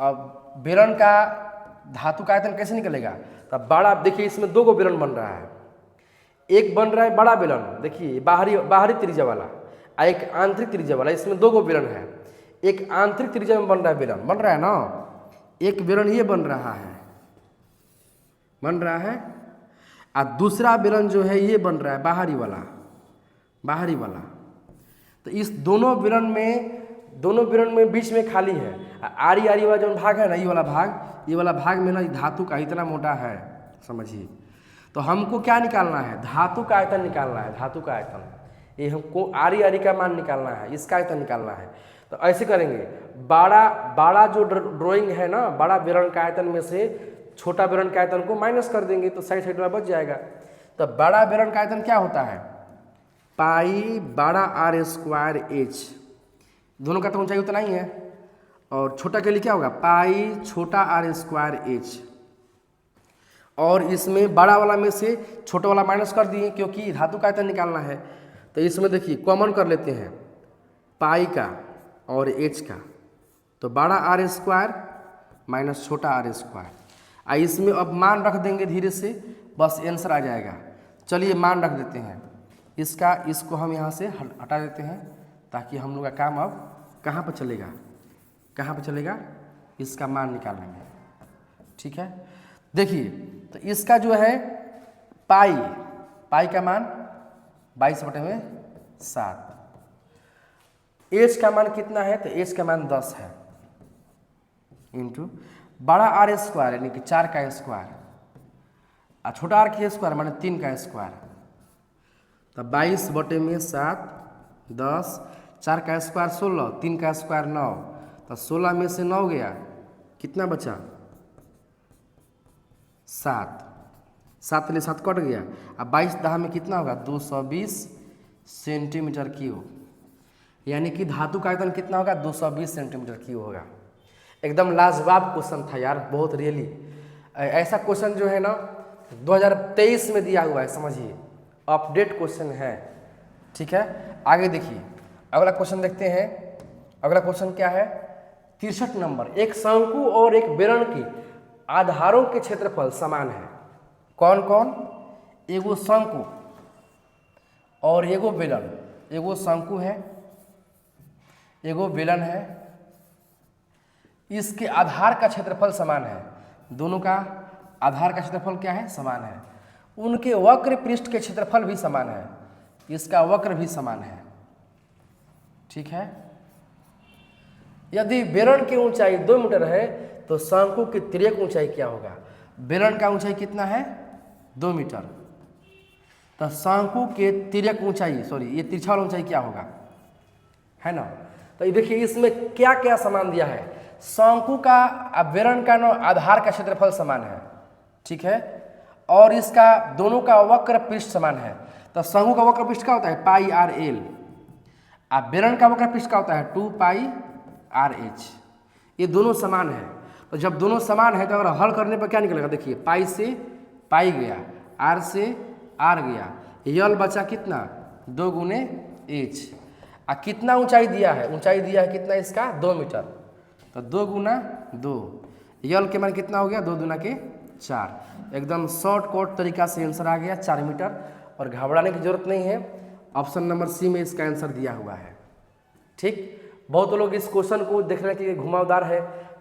अब बेलन का धातु का आयतन कैसे निकलेगा? तो बड़ा, देखिए इसमें 2 बेलन बन रहा है। एक बन रहा है बड़ा बेलन, देखिए बाहरी त्रिज्या वाला, और एक आंतरिक त्रिज्या वाला। इसमें 2 बेलन है। एक आंतरिक त्रिज्या में बन रहा है बेलन, बन रहा है ना, एक बेलन ये बन रहा है, बन रहा है, और दूसरा बेलन जो है ये बन रहा है बाहरी वाला, बाहरी वाला। तो इस दोनों बेलन में बीच में खाली है। आरी आरी वाला जो भाग है ना, ये वाला भाग में ना धातु का इतना मोटा है, समझिए। तो हमको क्या निकालना है? धातु का आयतन निकालना है। धातु का आयतन, ये हमको आरी आरी का मान निकालना है, इसका आयतन निकालना है। तो ऐसे करेंगे, बड़ा जो ड्राइंग है ना, बड़ा बेलन का आयतन में से छोटा बेलन का आयतन को माइनस कर देंगे तो साइड में बच जाएगा। तो बड़ा बेलन का आयतन क्या होता है? पाई बड़ा आर स्क्वायर एच, दोनों का तो ऊंचाई उतना ही है। और छोटा के लिए क्या होगा? पाई छोटा आर स्क्वायर एच। और इसमें बड़ा वाला में से छोटा वाला माइनस कर दिए, क्योंकि धातु का आयतन निकालना है। तो इसमें देखिए कॉमन कर लेते हैं, पाई का और एच का। तो बड़ा आर स्क्वायर माइनस छोटा आर स्क्वायर। इसमें अब मान रख देंगे धीरे से, बस आंसर आ जाएगा। चलिए मान रख देते हैं इसका, इसको हम यहाँ से हटा देते हैं, ताकि हम लोग का काम अब कहाँ पर चलेगा? कहाँ पर चलेगा? इसका मान निकालने में। ठीक है, देखिए तो इसका जो है पाई का मान 22/7। एच का मान कितना है? तो एच का मान 10 है, इंटू बड़ा आर स्क्वायर यानी कि 4 का स्क्वायर, और छोटा आर का स्क्वायर माने 3 का स्क्वायर। तो 22/7, 10, 4 का स्क्वायर 16, 3 का स्क्वायर 9। तो 16 में से 9 गया, कितना बचा? 7। 7 ले 7 कट गया। अब 22 दहा में कितना होगा? 220 सेंटीमीटर क्यूब। यानी कि धातु का आयतन कितना होगा? 220 सेंटीमीटर क्यूब होगा। एकदम लाजवाब क्वेश्चन था यार, बहुत रियली। ऐसा क्वेश्चन जो है ना 2023 में दिया हुआ है, समझिए, अपडेट क्वेश्चन है। ठीक है, आगे देखिए अगला क्वेश्चन देखते हैं। अगला क्वेश्चन क्या है? 63 नंबर। एक शंकु और एक बेलन की आधारों के क्षेत्रफल समान है। कौन कौन? एगो शंकु और एगो बेलन। एगो शंकु है, एगो बेलन है, इसके आधार का क्षेत्रफल समान है। दोनों का आधार का क्षेत्रफल क्या है? समान है। उनके वक्र पृष्ठ के क्षेत्रफल भी समान है, इसका वक्र भी समान है। ठीक है, यदि बेलन की ऊंचाई 2 मीटर है तो शंकु की तिर्यक ऊंचाई क्या होगा? बेलन का ऊंचाई कितना है? 2 मीटर। तो शंकु के तिर्यक ऊंचाई, सॉरी ये तिरछा वाला ऊंचाई क्या होगा? है ना। तो ये देखिए इसमें क्या क्या समान दिया है। शंकु का बेलन का आधार का क्षेत्रफल समान है, ठीक है, और इसका दोनों का वक्र पृष्ठ समान है। तो शंकु का वक्र पृष्ठ क्या होता है? Pi R L. अब बेलन का वक्र पृष्ठ क्या होता है? 2 पाई आर एच। ये दोनों समान है। तो जब दोनों समान है तो अगर हल करने पर क्या निकलेगा? देखिए पाई से पाई गया, आर से आर गया, यल बचा कितना? 2 गुने एच। कितना ऊंचाई दिया है? ऊंचाई दिया है कितना इसका? 2 मीटर। तो 2 गुना 2, यल के मान कितना हो गया? 2 दूना के 4। एकदम शॉर्टकट तरीका से आंसर आ गया 4 मीटर, और घबराने की जरूरत नहीं है। ऑप्शन नंबर सी में इसका आंसर दिया हुआ है। ठीक, बहुत लोग इस क्वेश्चन को देखने के लिए घुमावदार है,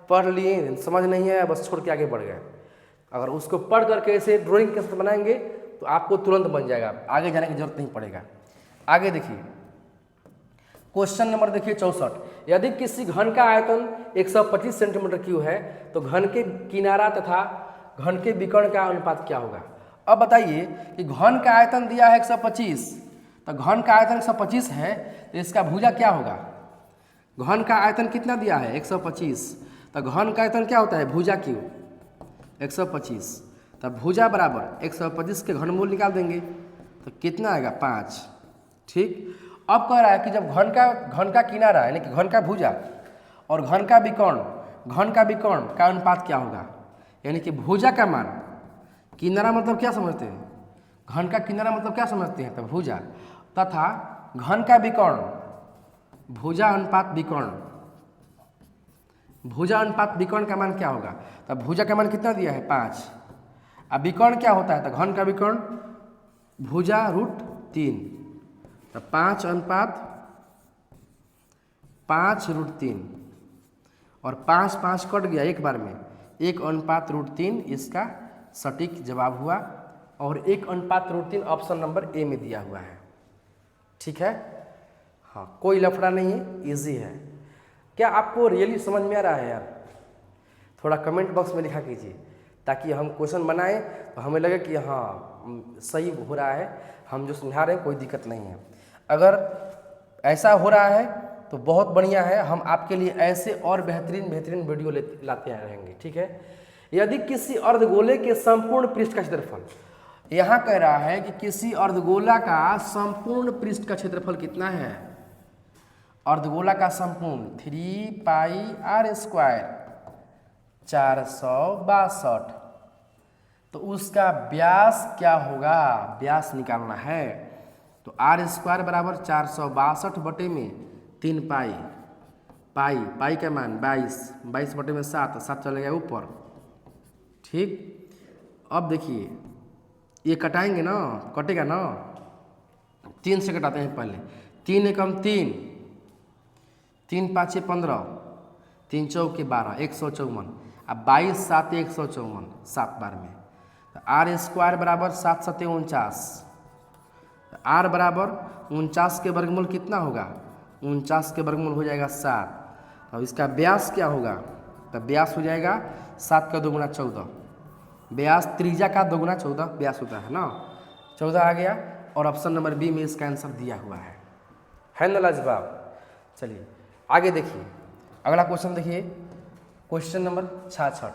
पढ़ लिए, समझ नहीं है, बस छोड़ के आगे बढ़ गए। अगर उसको पढ़ करके ऐसे ड्राइंग के साथ बनाएंगे तो आपको तुरंत बन जाएगा, आगे जाने की जरूरत नहीं पड़ेगा। आगे देखिए क्वेश्चन नंबर देखिए 64। यदि किसी घन का आयतन 125 सेंटीमीटर क्यूब है तो घन के किनारा तथा घन के विकर्ण का अनुपात क्या होगा। अब बताइए कि घन का आयतन दिया है 125, तो घन का आयतन 125 है तो इसका भुजा क्या होगा। घन का आयतन कितना दिया है 125, तो घन का आयतन क्या होता है भुजा क्यूब 125, तब भुजा बराबर 125 के घनमूल निकाल देंगे तो कितना आएगा 5। ठीक, अब कह रहा है कि जब घन का किनारा यानी कि घन का भुजा और घन का विकर्ण का अनुपात क्या होगा। यानी कि भुजा का मान, किनारा मतलब क्या समझते हैं, घन का किनारा मतलब क्या समझते हैं, तो भुजा, तथा घन का विकर्ण भुजा अनुपात विकर्ण का मान क्या होगा। तो भुजा का मान कितना दिया है 5, अब विकर्ण क्या होता है, तो घन का विकर्ण भुजा √3, तो 5 अनुपात 5√3 और 5 कट गया एक बार में, 1 अनुपात √3 इसका सटीक जवाब हुआ और 1 अनुपात √3 ऑप्शन नंबर ए में दिया हुआ है। ठीक है, हाँ कोई लफड़ा नहीं है, इजी है। क्या आपको रियली समझ में आ रहा है यार, थोड़ा कमेंट बॉक्स में लिखा कीजिए ताकि हम क्वेश्चन बनाएं तो हमें लगे कि हाँ सही हो रहा है, हम जो समझा रहे हैं कोई दिक्कत नहीं है। अगर ऐसा हो रहा है तो बहुत बढ़िया है, हम आपके लिए ऐसे और बेहतरीन वीडियो लाते रहेंगे। ठीक है, यदि किसी अर्धगोले के संपूर्ण पृष्ठ का क्षेत्रफल, यहाँ कह रहा है कि किसी अर्धगोला का संपूर्ण पृष्ठ का क्षेत्रफल कितना है, अर्धगोला का संपूर्ण 3πr², 462, तो उसका व्यास क्या होगा, व्यास निकालना है। तो r² बराबर 462 बटे में 3 पाई का मान 22 बटे में 7 चलेगा ऊपर। ठीक, अब देखिए ये कटाएंगे ना, कटेगा ना, 3 से कटाते हैं पहले, 3 एकम 3, 3 5 15, 3 चौके 12, 154, अब 22 7 154, 7 बार में। तो r² बराबर 7 7 49, r बराबर 49 के वर्गमूल कितना होगा, 49 के वर्गमूल हो जाएगा 7। अब इसका व्यास क्या होगा, तो व्यास हो जाएगा 7 का 2 गुना 14, व्यास त्रिज्या का 2 गुना 14 व्यास होता है ना, 14 आ गया और ऑप्शन नंबर बी में इसका आंसर दिया हुआ है ना लाजवाब। चलिए आगे देखिए, अगला क्वेश्चन देखिए, क्वेश्चन नंबर 66।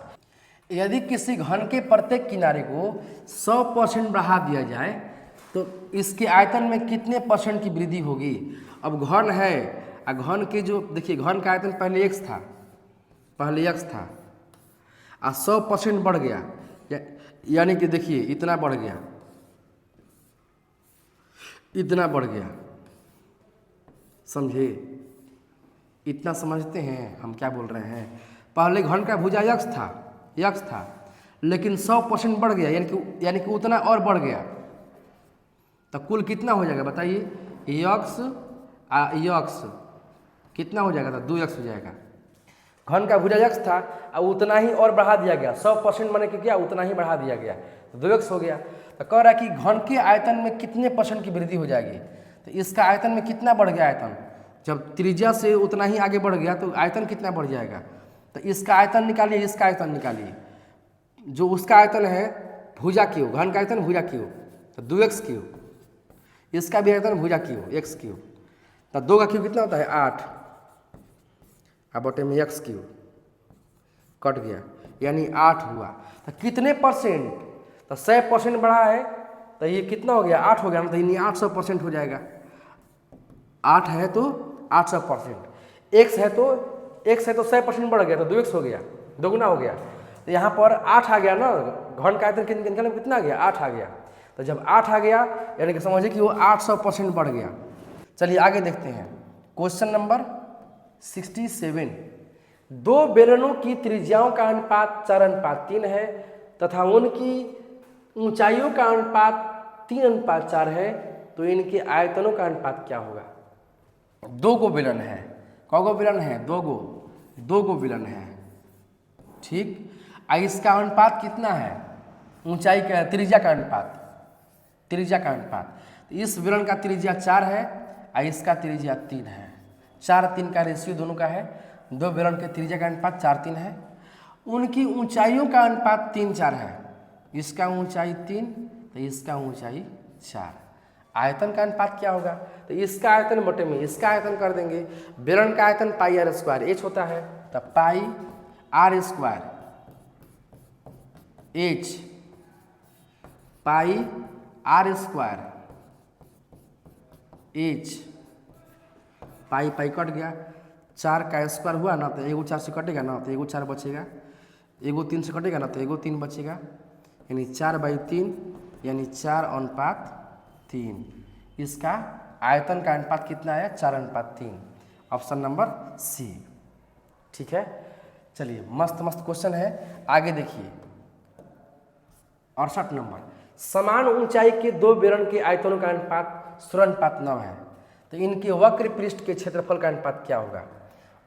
यदि किसी घन के प्रत्येक किनारे को 100% बढ़ा दिया जाए तो इसके आयतन में कितने % की वृद्धि होगी। अब घन है, घन के जो देखिए घन का आयतन पहले x था, पहले x था, 100% बढ़ गया, यानी कि देखिए इतना बढ़ गया, इतना बढ़ गया, समझे, इतना समझते हैं हम क्या बोल रहे हैं। पहले घन का भुजा x था लेकिन 100% बढ़ गया, यानी कि उतना और बढ़ गया, तो कुल कितना हो जाएगा बताइए, x कितना हो जाएगा, तो 2x हो जाएगा। घन का भुजा x था और उतना ही और बढ़ा दिया गया, 100% माने कि क्या उतना ही बढ़ा दिया गया, तो 2x हो गया। तो कह रहा है कि घन के आयतन में कितने % की वृद्धि हो जाएगी, तो इसका आयतन में कितना बढ़ गया आयतन, जब त्रिज्या से उतना ही आगे बढ़ गया तो आयतन कितना बढ़ जाएगा। तो इसका आयतन निकालिए, इसका आयतन निकालिए, जो उसका आयतन है भुजा क्यूब, घन का आयतन भुजा क्यूब तो 2x क्यूब, इसका भी आयतन भुजा क्यूब x क्यूब, तो 2 का क्यूब कितना होता है 8, अब बटे में x क्यूब कट गया, यानी 8 हुआ। तो कितने %, तो 100% बढ़ा है तो ये कितना हो गया 8 हो गया, तो यानी 800% हो जाएगा। 8 है तो 800%, x है तो 100% बढ़ गया तो 2x हो गया, 2 गुना हो गया। तो यहाँ पर 8 आ गया ना, घन का आयतन कितना आ गया 8 आ गया। तो जब 8 आ गया यानी कि समझिए कि वो 800% बढ़ गया। चलिए आगे देखते हैं, क्वेश्चन नंबर 67। 2 बेलनों की त्रिज्याओं का अनुपात 4:3 है तथा उनकी ऊंचाइयों का अनुपात 3:4 है, तो इनके आयतनों का अनुपात क्या होगा। 2 गो बेलन है, कौगो बेलन है, 2 गो बेलन है, ठीक। इसका अनुपात कितना है, ऊंचाई का त्रिज्या का अनुपात, तो इस बेलन का त्रिज्या 4 है और इसका त्रिज्या 3 है। 4 3 का रेशियो दोनों का है, दो बेलन के त्रिज्या का अनुपात 4 3 है। उनकी ऊंचाइयों का अनुपात 3 4 है, इसका ऊंचाई 3 तो इसका ऊंचाई 4। आयतन का अनुपात क्या होगा, तो इसका आयतन बटे में इसका आयतन कर देंगे। बेलन का आयतन पाई आर स्क्वायर एच होता है, तब pi R square H pi R square H, pi pi cut गया, 4 का स्क्वायर हुआ ना तो एगो 4 से कटेगा ना तो एगो 4 बचेगा, एगो 3 से कटेगा ना तो एगो 3 बचेगा, यानी 4/3 यानी 4:3। इसका आयतन का अनुपात कितना है 4:3, ऑप्शन नंबर सी। ठीक है, चलिए मस्त मस्त क्वेश्चन है, आगे देखिए 68 नंबर। समान ऊंचाई के दो बेलन के आयतनों का अनुपात 16:9 है, तो इनके वक्र पृष्ठ के क्षेत्रफल का अनुपात क्या होगा।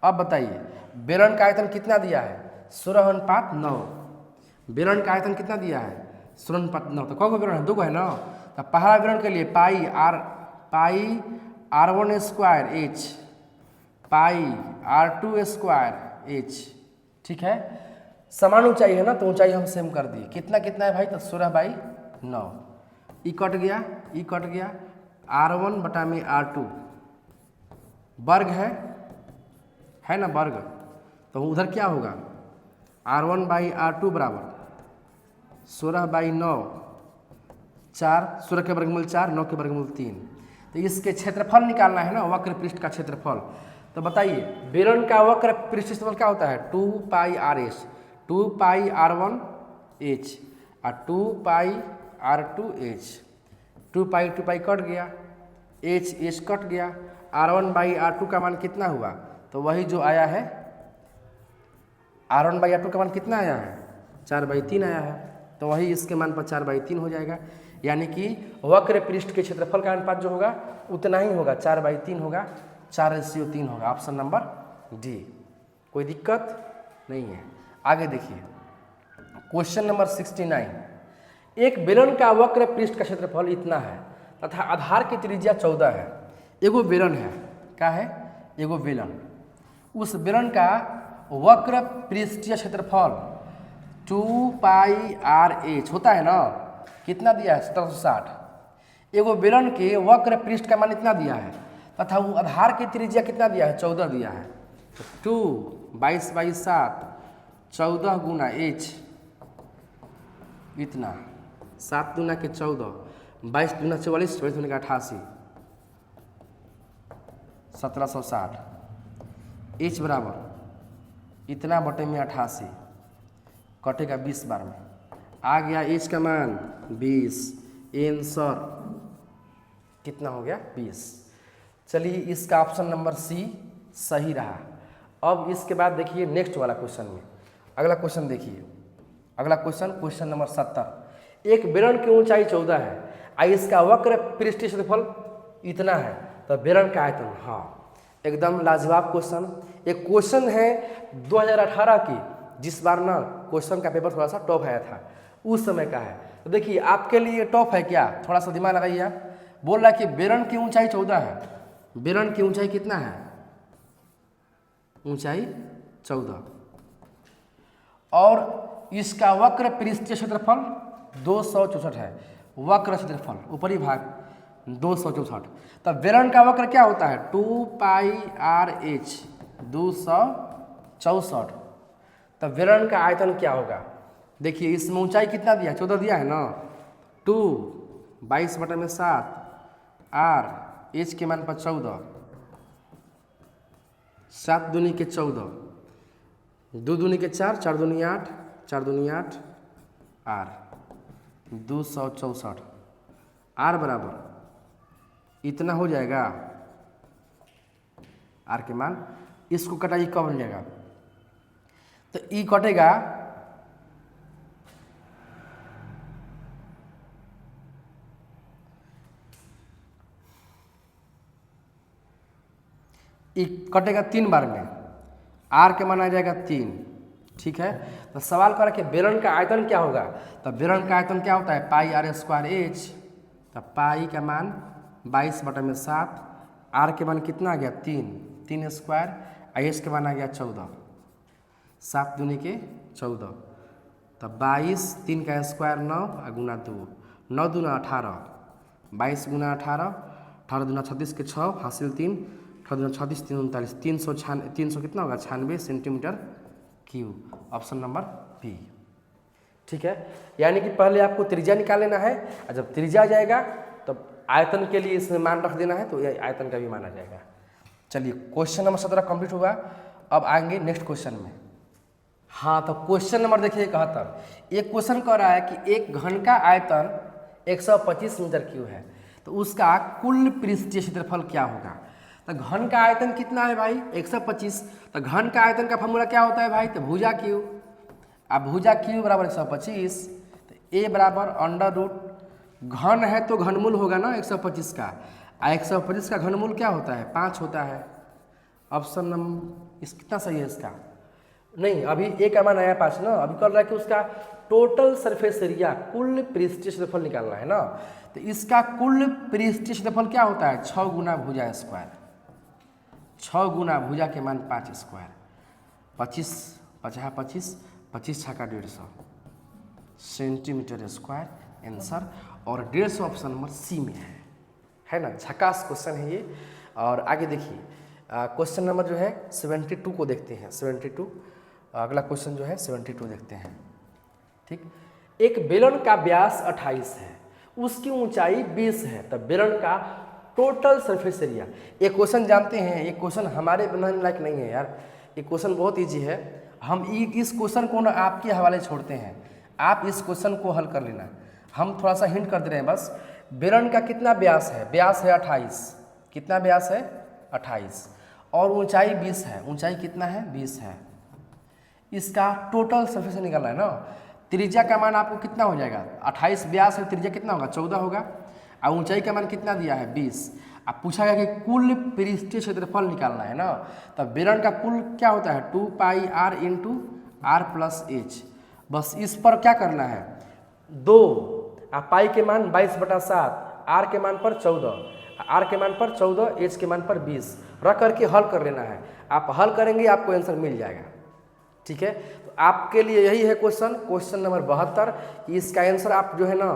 अब बताइए बेलन का आयतन कितना दिया है 16:9, बेलन का आयतन कितना दिया है 16:9, तो कौन बेलन है, दो है ना। तो पहला बेलन के लिए पाई r1 स्क्वायर एच पाई r2 स्क्वायर एच। ठीक है, समान ऊंचाई है ना तो ऊंचाई हम सेम कर दिए, कितना कितना है भाई, तो 16/9। ई कट गया, ई कट गया, r1 बटा में r2 वर्ग है ना वर्ग, तो उधर क्या होगा r1/r2 बराबर 16/9, 4 16 के वर्गमूल 4 9 के वर्गमूल 3। तो इसके क्षेत्रफल निकालना है ना, वक्र पृष्ठ का क्षेत्रफल। तो बताइए बेलन का वक्र पृष्ठ क्षेत्रफल क्या होता है 2πrs, 2πr1h और 2πr2h, 2π कट गया, h कट गया, r1/r2 का मान कितना हुआ, तो वही जो आया है r1/r2 का मान कितना आया है 4/3 आया है, तो वही इसके मान पर 4/3 हो जाएगा। यानी कि वक्र पृष्ठ के क्षेत्रफल का अनुपात जो होगा उतना ही होगा, 4/3 होगा, 4:3 होगा, ऑप्शन नंबर डी। कोई दिक्कत नहीं है। आगे देखिए क्वेश्चन नंबर 69। एक बेलन का वक्र पृष्ठ का क्षेत्रफल इतना है तथा आधार की त्रिज्या 14 है। एगो बेलन है, क्या है, एगो बेलन, उस बेलन का वक्र पृष्ठीय क्षेत्रफल 2πr(h) होता है ना, कितना दिया है 1760। एगो बेलन के वक्र पृष्ठ का मान इतना दिया है तथा वो आधार की त्रिज्या कितना दिया है 14 दिया है, तो 2 22/7 14 गुना h, इतना 7 दूना के 14, 22 दूना 44, 24 दूना के 88, 1760। h बराबर इतना बटे में 88, कटेगा 20 बार में, आ गया h का मान 20, आंसर कितना हो गया 20। चलिए इसका ऑप्शन नंबर सी सही रहा। अब इसके बाद देखिए नेक्स्ट वाला क्वेश्चन में, अगला क्वेश्चन देखिए, अगला क्वेश्चन नंबर 70। एक बेलन की ऊंचाई 14 है और इसका वक्र पृष्ठीय क्षेत्रफल इतना है, तो बेलन का आयतन, हाँ एकदम लाजवाब क्वेश्चन। एक क्वेश्चन है 2018 की, जिस बार ना क्वेश्चन का पेपर थोड़ा सा टॉप आया था, उस समय का है। तो देखिए आपके लिए टॉप है क्या, थोड़ा सा दिमाग लगाइए आप। बोल रहा है कि बेलन की ऊंचाई 14 है, बेलन की ऊंचाई कितना है, ऊंचाई 14, और इसका वक्र पृष्ठीय क्षेत्रफल 264 है, वक्र क्षेत्रफल ऊपरी भाग 264। तब बेलन का वक्र क्या होता है 2πr(h) 264। तब बेलन का आयतन क्या होगा, देखिए इसमें ऊंचाई कितना दिया 14 दिया है ना, 2 22/7 r h के मान पर 14, 7 दूनी के 14, 2 दूनी के 4, 4 दूनी 8, 4 दूनी 8 r 264, r बराबर इतना हो जाएगा, r के मान, इसको कटाइए कब बन जाएगा, तो ई कटेगा कटेगा 3 बार में, आर के मान आ जाएगा 3। ठीक है, तो सवाल करा कि बेलन का आयतन क्या होगा, तो बेलन का आयतन क्या होता है πr²h, तो पाई का मान 22/7, आर के मान कितना आ गया 3, 3 स्क्वायर, एच के मान आ गया 14, 7 दूनी के 14, तब 22, 3 का स्क्वायर 9 और गुना 2, 9 दूना 18, 22 गुना 18, 18 दूना 36 के 6, हासिल 3, 18 दूना 36, 3 39, 300 कितना होगा 96 centimetre cube. Option number B. ठीक है, यानी कि पहले आपको त्रिज्या निकाल लेना है, और जब त्रिज्या आ जाएगा तब आयतन के लिए इसमें मान रख देना है, तो ये आयतन का भी मान आ जाएगा। चलिए क्वेश्चन नंबर 17 कंप्लीट हुआ। अब आएंगे नेक्स्ट क्वेश्चन में। हाँ, तो क्वेश्चन नंबर देखिए 71। एक क्वेश्चन कह रहा है कि एक घन का आयतन 125 मीटर क्यूब है, तो उसका कुल पृष्ठीय क्षेत्रफल क्या होगा। तो घन का आयतन कितना है भाई 125, तो घन का आयतन का फॉर्मूला क्या होता है भाई, तो भुजा क्यूब। अब भुजा क्यूब बराबर 125, तो ए बराबर अंडर रूट, घन है तो घनमूल होगा ना 125 का, 125 का घनमूल क्या होता है 5 होता है। ऑप्शन नंबर इस कितना सही है इसका, नहीं अभी ए का मान आया 5 ना, अभी कर रहा है कि उसका टोटल सरफेस एरिया कुल पृष्ठीय क्षेत्रफल निकालना है ना, तो इसका कुल पृष्ठीय क्षेत्रफल क्या होता है 6 गुना भुजा स्क्वायर, 6 गुना भुजा के मान 5 स्क्वायर, 25 50 25 25 छक्का 150 सेंटीमीटर स्क्वायर आंसर, और 150 ऑप्शन नंबर सी में है ना। झकास क्वेश्चन है ये। और आगे देखिए क्वेश्चन नंबर जो है 72 को देखते हैं। 72 अगला क्वेश्चन जो है 72 देखते हैं। ठीक, एक बेलन का व्यास 28 है, उसकी ऊंचाई 20 है, तब बेलन का टोटल सरफेस एरिया। ये क्वेश्चन जानते हैं, ये क्वेश्चन हमारे बनाने लायक नहीं है यार, ये क्वेश्चन बहुत ईजी है। हम इस क्वेश्चन को ना आपके हवाले छोड़ते हैं, आप इस क्वेश्चन को हल कर लेना। हम थोड़ा सा हिंट कर दे रहे हैं बस। बेलन का कितना व्यास है, व्यास है 28, कितना व्यास है 28, और ऊंचाई 20 है, ऊंचाई कितना है 20 है। इसका टोटल सरफेस निकालना है ना। त्रिज्या का मान आपको कितना हो जाएगा, 28 व्यास है, त्रिज्या कितना होगा 14 होगा, और ऊंचाई का मान कितना दिया है 20। अब पूछा गया कि कुल पृष्ठीय क्षेत्रफल निकालना है ना, तब बेलन का कुल क्या होता है 2 pi r into R plus H. बस इस पर क्या करना है 2, पाई के मान 22/7, आर के मान पर 14, आर के मान पर 14, एच के मान पर 20 रख करके हल कर लेना है। आप हल करेंगे आपको आंसर मिल जाएगा। ठीक है, तो आपके लिए यही है क्वेश्चन नंबर 72 कि इसका आंसर आप जो है ना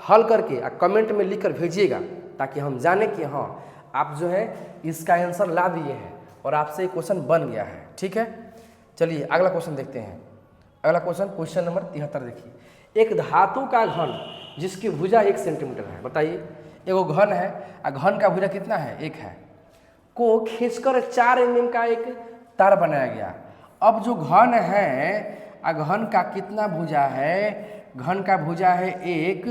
हल करके कमेंट में लिख कर भेजिएगा, ताकि हम जाने कि हाँ आप जो है इसका आंसर ला दिए हैं और आपसे ये क्वेश्चन बन गया है। ठीक है, चलिए अगला क्वेश्चन देखते हैं। अगला क्वेश्चन नंबर 73 देखिए। एक धातु का घन जिसकी भुजा 1 सेंटीमीटर है, बताइए एगो घन है और घन का भुजा कितना है 1 है, को खींचकर 4 mm का एक तार बनाया गया। अब जो घन है घन का कितना भुजा है, घन का भुजा है 1,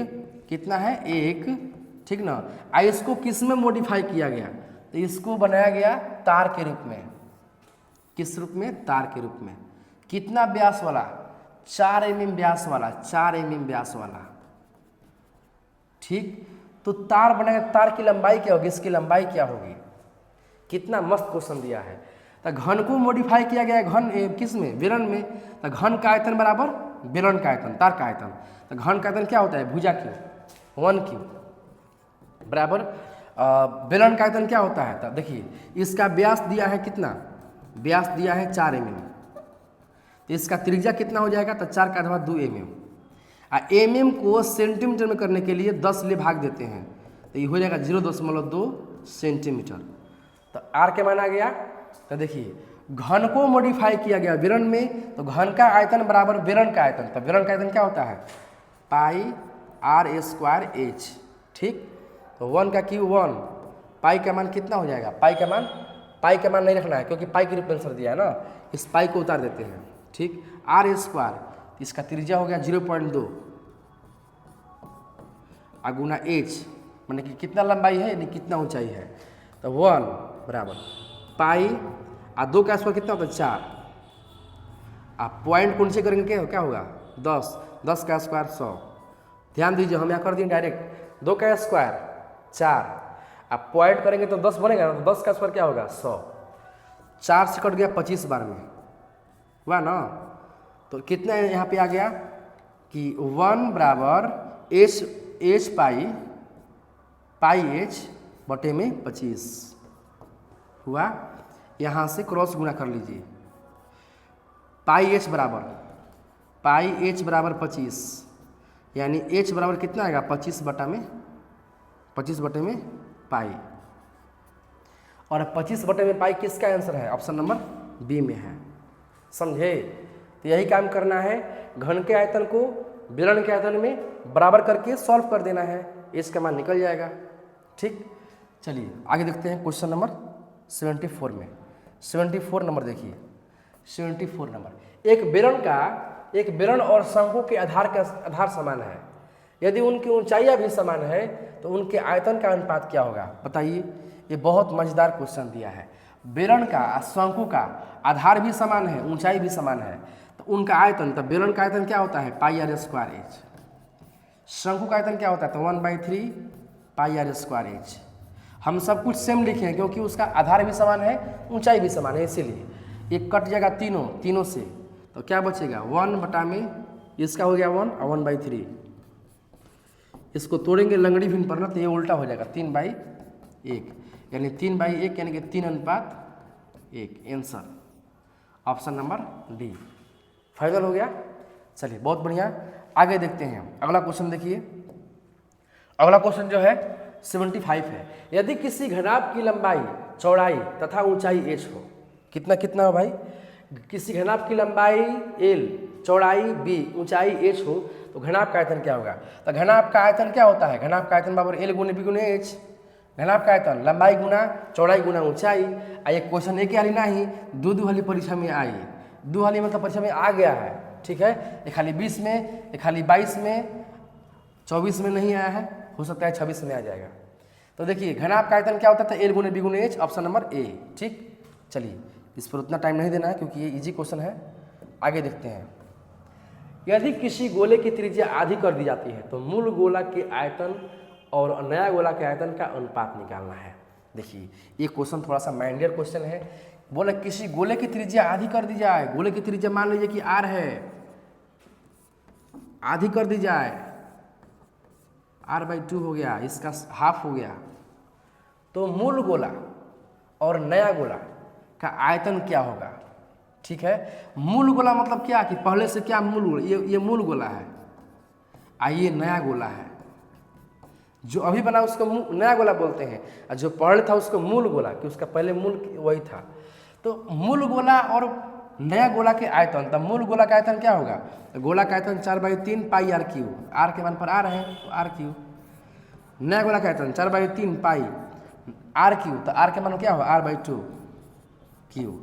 कितना है 1, ठीक ना। इसको किस में मॉडिफाई किया गया, तो इसको बनाया गया तार के रूप में। किस रूप में, तार के रूप में। कितना व्यास वाला 4 mm व्यास वाला, 4 mm व्यास वाला। ठीक, तो तार बनेगा, तार की लंबाई क्या होगी, इसकी लंबाई क्या होगी। कितना मस्त क्वेश्चन दिया है। तो घन को मॉडिफाई किया गया है, घन किस में, बेलन में। तो घन का आयतन बराबर बेलन का आयतन, तार का आयतन। तो घन का आयतन क्या होता है भुजा क्यूब 1 क्यूब बराबर बेलन का आयतन क्या होता है। तो देखिए इसका व्यास दिया है कितना, व्यास दिया है 4 mm, तो इसका त्रिज्या कितना हो जाएगा, तो 4 का आधा 2 mm। mm को सेंटीमीटर में करने के लिए 10 ले भाग देते हैं, तो ये हो जाएगा 0.2 सेंटीमीटर। तो आर के मान आ गया। तो देखिए घन को मॉडिफाई किया गया बेलन में, तो घन का आयतन बराबर बेलन का आयतन। तो बेलन का आयतन क्या होता है पाई r² h। ठीक, तो 1 का क्यूब 1, पाई का मान कितना हो जाएगा, पाई का मान नहीं रखना है क्योंकि पाई के रूप में आंसर दिया है ना, इस पाई को उतार देते हैं। ठीक, r², इसका त्रिज्या हो गया 0.2 गुना h, माने कि कितना लंबाई है यानी कितना ऊंचाई है। तो 1 बराबर पाई 2 का स्क्वायर कितना होता है 4, आप पॉइंट कौन से करेंगे क्या होगा 10, 10 का स्क्वायर 100। ध्यान दीजिए हम यहाँ कर दिए डायरेक्ट 2 का स्क्वायर 4, आप पॉइंट करेंगे तो 10 बनेगा ना, तो 10 का स्क्वायर क्या होगा 100। 4 से कट गया 25 बार में, हुआ ना। तो कितना यहाँ पे आ गया कि 1 बराबर h पाई h बटे में 25 हुआ। यहाँ से क्रॉस गुना कर लीजिए। पाई एच बराबर 25, यानी एच बराबर कितना आएगा 25 बटे में पाई। और 25 बटे में पाई किसका आंसर है? ऑप्शन नंबर बी में है। समझे? तो यही काम करना है, घन के आयतन को बेलन के आयतन में बराबर करके सॉल्व कर देना है, इसका मान निकल जाएगा। ठीक, चलिए आगे देखते हैं क्वेश्चन नंबर 74 में। 74 नंबर देखिए, 74 नंबर, एक बेलन और शंकु के आधार समान है, यदि उनकी ऊंचाइयाँ भी समान है तो उनके आयतन का अनुपात क्या होगा? बताइए, ये बहुत मजेदार क्वेश्चन दिया है। बेलन का शंकु का आधार भी समान है, ऊंचाई भी समान है, तो उनका आयतन, तो बेलन का आयतन क्या होता है? Pi R square H. शंकु का आयतन क्या होता है? तो 1/3 पाई आर स्क्वायर एच। हम सब कुछ सेम लिखे हैं क्योंकि उसका आधार भी समान है, ऊंचाई भी समान है, इसीलिए ये कट जाएगा तीनों से, तो क्या बचेगा? 1 बटा में इसका हो गया 1 और 1/3, इसको तोड़ेंगे लंगड़ी भिन्न पर ना, तो ये उल्टा हो जाएगा 3/1, यानी 3/1 यानी कि 3:1। Answer option number D final हो गया। चलिए बहुत बढ़िया, आगे देखते हैं। अगला क्वेश्चन देखिए, अगला क्वेश्चन जो है 75 है। यदि किसी घनाभ की लंबाई, चौड़ाई तथा ऊंचाई h हो, कितना हो भाई? किसी घनाभ की लंबाई l, चौड़ाई b, ऊंचाई h हो, तो घनाभ का आयतन क्या होगा? तो घनाभ का आयतन क्या होता है? घनाभ का आयतन बराबर l गुने b गुने h। घनाभ का आयतन लंबाई गुना चौड़ाई गुना ऊंचाई। ये क्वेश्चन एक वाली नहीं, दो वाली परीक्षा में आई, 2 वाली मतलब परीक्षा में आ गया है। ठीक है, एक खाली 20 में, एक खाली 22 में, 24 में नहीं आया है, हो सकता है 26 में आ जाएगा। तो देखिए घनाभ का आयतन क्या होता था? एल गुने बी गुने एच, ऑप्शन नंबर ए। ठीक, चलिए इस पर उतना टाइम नहीं देना है क्योंकि ये इजी क्वेश्चन है। आगे देखते हैं। यदि किसी गोले की त्रिज्या आधी कर दी जाती है तो मूल गोला के आयतन और नया गोला के आयतन का अनुपात निकालना है। देखिए ये क्वेश्चन थोड़ा सा माइंडियर क्वेश्चन है। बोले किसी गोले की त्रिज्या आधी कर दी जाए, गोले की त्रिज्या मान लीजिए कि आर है, आधी कर दी जाए, r/2 हो गया, इसका हाफ हो गया, तो मूल गोला और नया गोला का आयतन क्या होगा? ठीक है, मूल गोला मतलब क्या कि पहले से क्या मूल गोला, ये मूल गोला है, ये नया गोला है। जो अभी बना उसको नया गोला बोलते हैं, और जो पहले था उसको मूल गोला, कि उसका पहले मूल वही था। तो मूल गोला और नया गोला के आयतन, तो मूल गोला का आयतन क्या होगा? तो गोला का आयतन 4/3 पाई r3, r के मान पर r है तो r3। नया गोला का आयतन 4/3 पाई r3, तो r के मान क्या होगा? r/2 Q.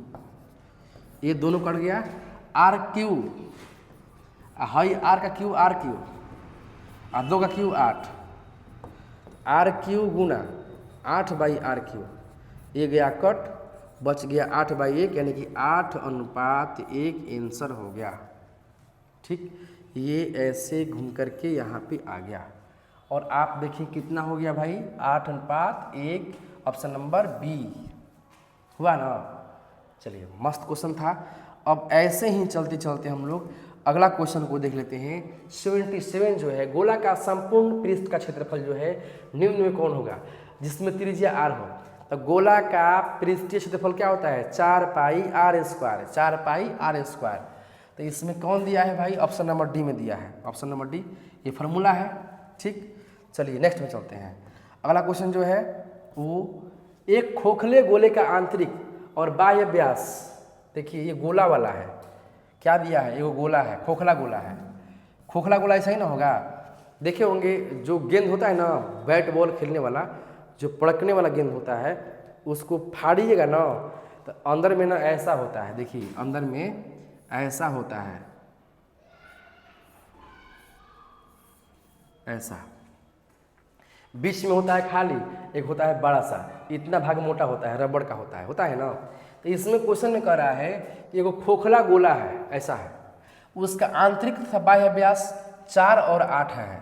ये दोनों कट गया, r3 हाई r का क्यू r3 और 2 का क्यू 8, r3 गुना 8/r3, ये गया कट, बच गया 8/1 यानी कि 8:1 आंसर हो गया। ठीक, ये ऐसे घूम करके यहाँ पे आ गया और आप देखिए कितना हो गया भाई? 8:1, ऑप्शन नंबर बी हुआ ना। चलिए मस्त क्वेश्चन था। अब ऐसे ही चलते चलते हम लोग अगला क्वेश्चन को देख लेते हैं। 77 जो है, गोला का संपूर्ण पृष्ठ का क्षेत्रफल जो है निम्न में कौन होगा? जिसमें त्रिज्या r हो। तो गोला का पृष्ठीय क्षेत्रफल क्या होता है? 4πr², 4πr²। तो इसमें कौन दिया है भाई? ऑप्शन नंबर डी में दिया है, ऑप्शन नंबर डी, ये फार्मूला है। ठीक, चलिए नेक्स्ट में चलते हैं। अगला क्वेश्चन जो है वो एक खोखले गोले का आंतरिक और बाह्य व्यास, देखिए ये गोला वाला है, क्या दिया है? ये गोला है, खोखला गोला है। खोखला गोला ऐसा ही ना होगा, देखे होंगे जो गेंद होता है ना, बैट बॉल खेलने वाला, जो पड़कने वाला गेंद होता है, उसको फाड़िएगा ना तो अंदर में ना ऐसा होता है, देखिए अंदर में ऐसा होता है, ऐसा बीच में होता है खाली, एक होता है बड़ा सा, इतना भाग मोटा होता है, रबड़ का होता है ना। तो इसमें क्वेश्चन में कह रहा है कि एगो खोखला गोला है, ऐसा है, उसका आंतरिक तथा बाह्य व्यास 4 और 8 है।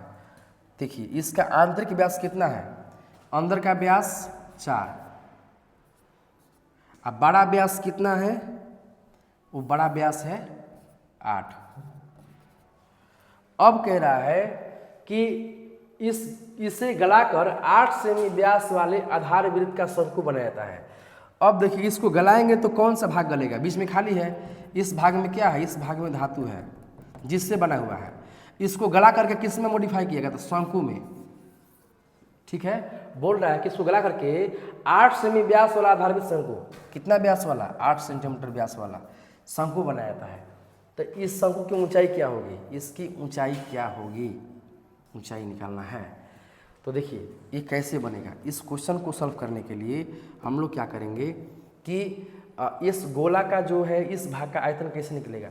देखिए इसका आंतरिक व्यास कितना है? अंदर का व्यास 4, अब बड़ा व्यास कितना है? वो बड़ा व्यास है 8। अब कह रहा है कि इसे गलाकर 8 सेमी व्यास वाले आधार वृत्त का शंकु बनाया जाता है। अब देखिए इसको गलाएंगे तो कौन सा भाग गलेगा, बीच में खाली है, इस भाग में क्या है, इस भाग में धातु है जिससे बना हुआ है। इसको गला करके किस में मॉडिफाई किया गया, तो शंकु में। ठीक है, बोल रहा है कि इसको गला करके 8 सेमी व्यास वाला आधारभूत शंकु, कितना व्यास वाला, 8 सेंटीमीटर व्यास वाला शंकु बनाया जाता है। तो इस शंकु की ऊंचाई क्या होगी, इसकी ऊंचाई क्या होगी, ऊंचाई निकालना है। तो देखिए ये कैसे बनेगा, इस क्वेश्चन को सॉल्व करने के लिए हम लोग क्या करेंगे कि इस गोला का जो है इस भाग का आयतन कैसे निकलेगा।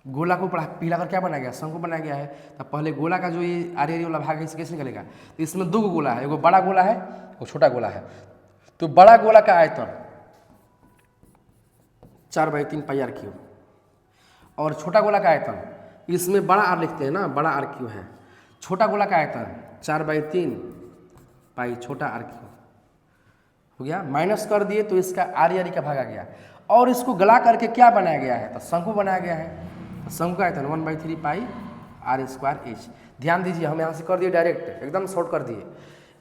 गोला को पिघला कर क्या बनाया गया, शंकु बनाया गया है। तो पहले गोला का जो ये आरी वाला भाग है इसे कैसे निकलेगा, तो इसमें दो गोला है, एगो बड़ा गोला है और छोटा गोला है। तो बड़ा गोला का आयतन 4/3 पाई आर क्यूब और छोटा गोला का आयतन, इसमें बड़ा आर लिखते हैं ना, बड़ा आर क्यूब है। छोटा गोला का आयतन 4/3 पाई छोटा आर क्यूब हो गया। माइनस कर दिए तो इसका आरी का भाग आ गया और इसको गला करके क्या बनाया गया है, तो शंकु बनाया गया है। तो शंकु का आयतन 1/3 पाई r²h। ध्यान दीजिए हम यहाँ से कर दिए डायरेक्ट, एकदम शॉर्ट कर दिए।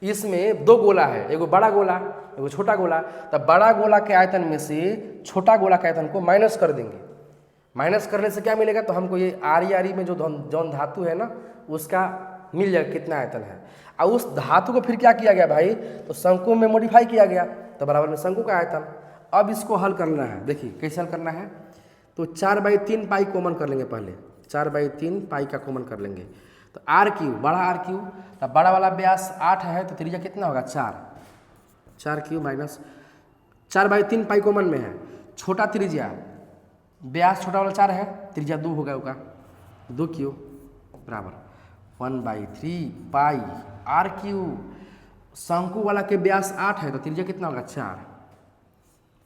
इसमें दो गोला है, एगो बड़ा गोला एगो छोटा गोला। तब बड़ा गोला के आयतन में से छोटा गोला के आयतन को माइनस कर देंगे। माइनस करने से क्या मिलेगा, तो हमको ये आरी में जो जौन धातु है ना उसका मिल जाएगा कितना आयतन है। और उस धातु को फिर क्या किया गया भाई, तो शंकु में मॉडिफाई किया गया, तो बराबर में शंकु का आयतन। अब इसको हल करना है, देखिए कैसे हल करना है। तो 4/3 पाई कॉमन कर लेंगे, पहले 4/3 पाई का कॉमन कर लेंगे। तो आर क्यू, बड़ा आर क्यू, तो बड़ा वाला व्यास 8 है तो त्रिज्या कितना होगा 4 क्यू माइनस 4/3 पाई कॉमन में है। छोटा त्रिज्या व्यास छोटा वाला 4 है, त्रिज्या 2 होगा, होगा 2 क्यू बराबर 1/3 पाई आर क्यू। शंकु वाला के व्यास 8 है तो त्रिज्या कितना होगा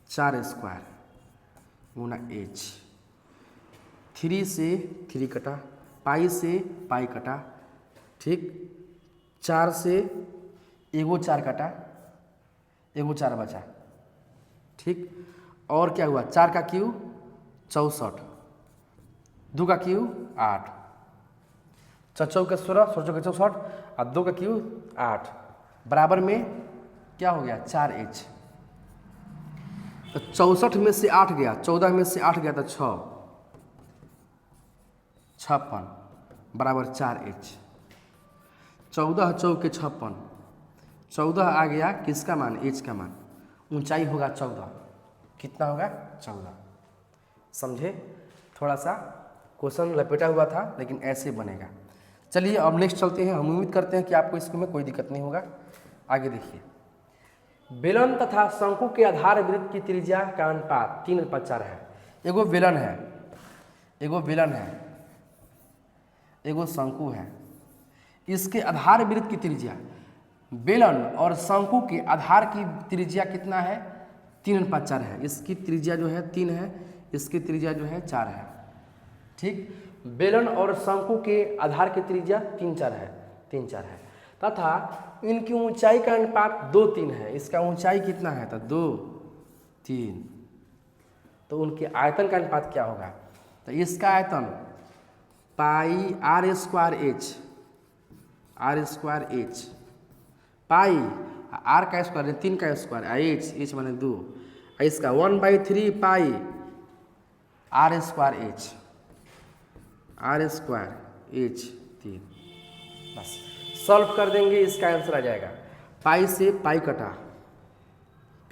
4² गुना h। 3 से 3 कटा, पाई से पाई कटा, ठीक। 4 से एगो 4 कटा, एगो 4 बचा, ठीक। और क्या हुआ, 4 का क्यू 64, 2 का क्यू 8, 4 के 16, 16 के 64 और 2 का क्यू 8 बराबर में क्या हो गया 4h। तो 64 में से 8 गया, 14 में से 8 गया तो 56 बराबर 4h। 14 चौके 56, 14 आ गया किसका मान, h का मान। ऊंचाई होगा 14, कितना होगा 14। समझे, थोड़ा सा क्वेश्चन लपेटा हुआ था लेकिन ऐसे बनेगा। चलिए अब नेक्स्ट चलते हैं। हम उम्मीद करते हैं कि आपको इसमें कोई दिक्कत नहीं होगा। आगे देखिए, बेलन तथा शंकु के आधार वृत्त की त्रिज्या का अनुपात 3:4 है। एगो बेलन है, एगो बेलन है, एगो शंकु है। इसके आधार वृत्त की त्रिज्या, बेलन और शंकु के आधार की त्रिज्या कितना है 3:4 है। इसकी त्रिज्या जो है 3 है, इसकी त्रिज्या जो है 4 है, ठीक। बेलन और शंकु के आधार की त्रिज्या 3-4 है तथा इनकी ऊंचाई का अनुपात 2-3 है। इसका ऊंचाई कितना है, तो 2-3। तो उनके आयतन का अनुपात क्या होगा, तो इसका आयतन पाई r²h, पाई r का स्क्वायर 3 का स्क्वायर, h माने 2, इसका 1/3 पाई r²h 3। बस सॉल्व कर देंगे, इसका आंसर आ जाएगा। पाई से पाई कटा,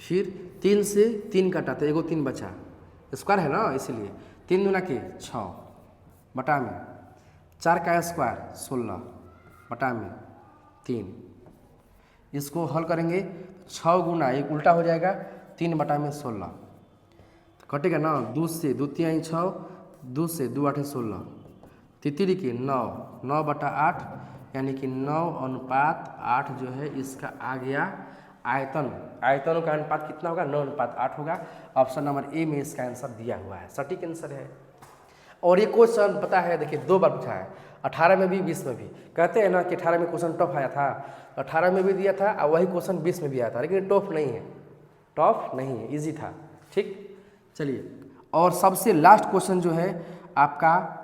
फिर 3 से 3 कटा तो एगो 3 बचा, स्क्वायर है ना इसीलिए 3 दूना के 6 बटा में 4 का स्क्वायर 16 बटा में 3। इसको हल करेंगे 6 गुना एक उल्टा हो जाएगा 3 बटा में 16, तो कटेगा ना 2 से 2 3 6, 2 से 2 8 16, तितरी के 9 बटा 8 यानी कि 9:8 जो है इसका आ गया आयतन। आयतनों का अनुपात कितना होगा 9:8 होगा। ऑप्शन नंबर ए में इसका आंसर दिया हुआ है, सटीक आंसर है। और ये क्वेश्चन पता है देखिए 2 बार पूछा है, 18 में भी 20 में भी। कहते हैं ना कि 18 में क्वेश्चन टफ आया था, 18 में भी दिया था और वही क्वेश्चन 20 में भी आया था, लेकिन टफ नहीं है, टफ नहीं है, ईजी था, ठीक। चलिए और सबसे लास्ट क्वेश्चन जो है आपका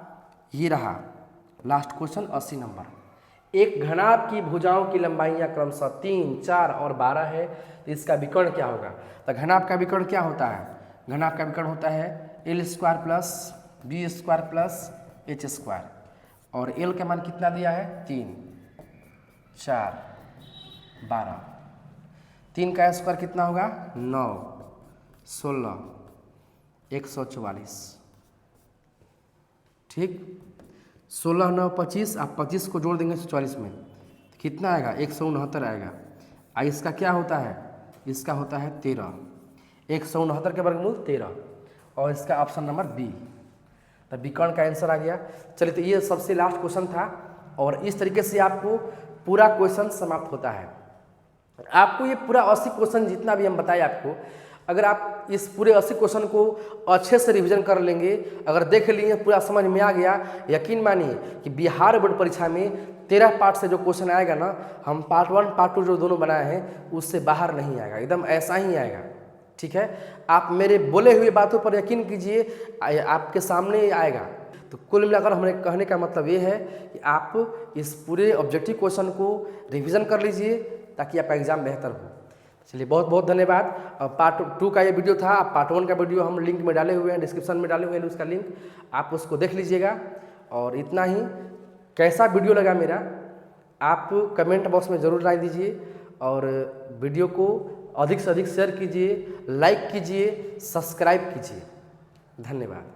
ये रहा, लास्ट क्वेश्चन 80 नंबर। एक घनाभ की भुजाओं की लंबाइयाँ क्रमशः 3, 4 और 12 है, तो इसका विकर्ण क्या होगा? तो घनाभ का विकर्ण क्या होता है? घनाभ का विकर्ण होता है L square plus B square plus H square, और एल का मान कितना दिया है? 3, 4, 12। 3 का स्क्वायर कितना होगा? 9, 16, 144। ठीक, 16, 9, 25, आप 25 को जोड़ देंगे 144 में, कितना आएगा? 169 आएगा। इसका क्या होता है? इसका होता है 13। 169 के वर्गमूल 13, और इसका ऑप्शन नंबर बी, तो विकर्ण का आंसर आ गया। चलिए, तो ये सबसे लास्ट क्वेश्चन था, और इस तरीके से आपको पूरा क्वेश्चन समाप्त होता है। आपको ये पूरा 80 क्वेश्चन जितना भी हम बताए आपको, अगर आप इस पूरे 80 क्वेश्चन को अच्छे से रिवीजन कर लेंगे, अगर देख लिए, पूरा समझ में आ गया, यकीन मानिए कि बिहार बोर्ड परीक्षा में 13 पार्ट से जो क्वेश्चन आएगा ना, हम पार्ट 1 पार्ट 2 जो दोनों बनाए हैं उससे बाहर नहीं आएगा, एकदम ऐसा ही आएगा। ठीक है, आप मेरे बोले हुए बातों पर यकीन कीजिए, आपके सामने आएगा। तो कुल मिलाकर हमारे कहने का मतलब ये है कि आप इस पूरे ऑब्जेक्टिव क्वेश्चन को रिवीजन कर लीजिए ताकि आपका एग्जाम बेहतर हो। चलिए, बहुत बहुत धन्यवाद। पार्ट 2 का ये वीडियो था, पार्ट 1 का वीडियो हम लिंक में डाले हुए हैं, डिस्क्रिप्शन में डाले हुए हैं उसका लिंक, आप उसको देख लीजिएगा। और इतना ही, कैसा वीडियो लगा मेरा आप कमेंट बॉक्स में ज़रूर राय दीजिए, और वीडियो को अधिक से अधिक शेयर कीजिए, लाइक कीजिए, सब्सक्राइब कीजिए। धन्यवाद।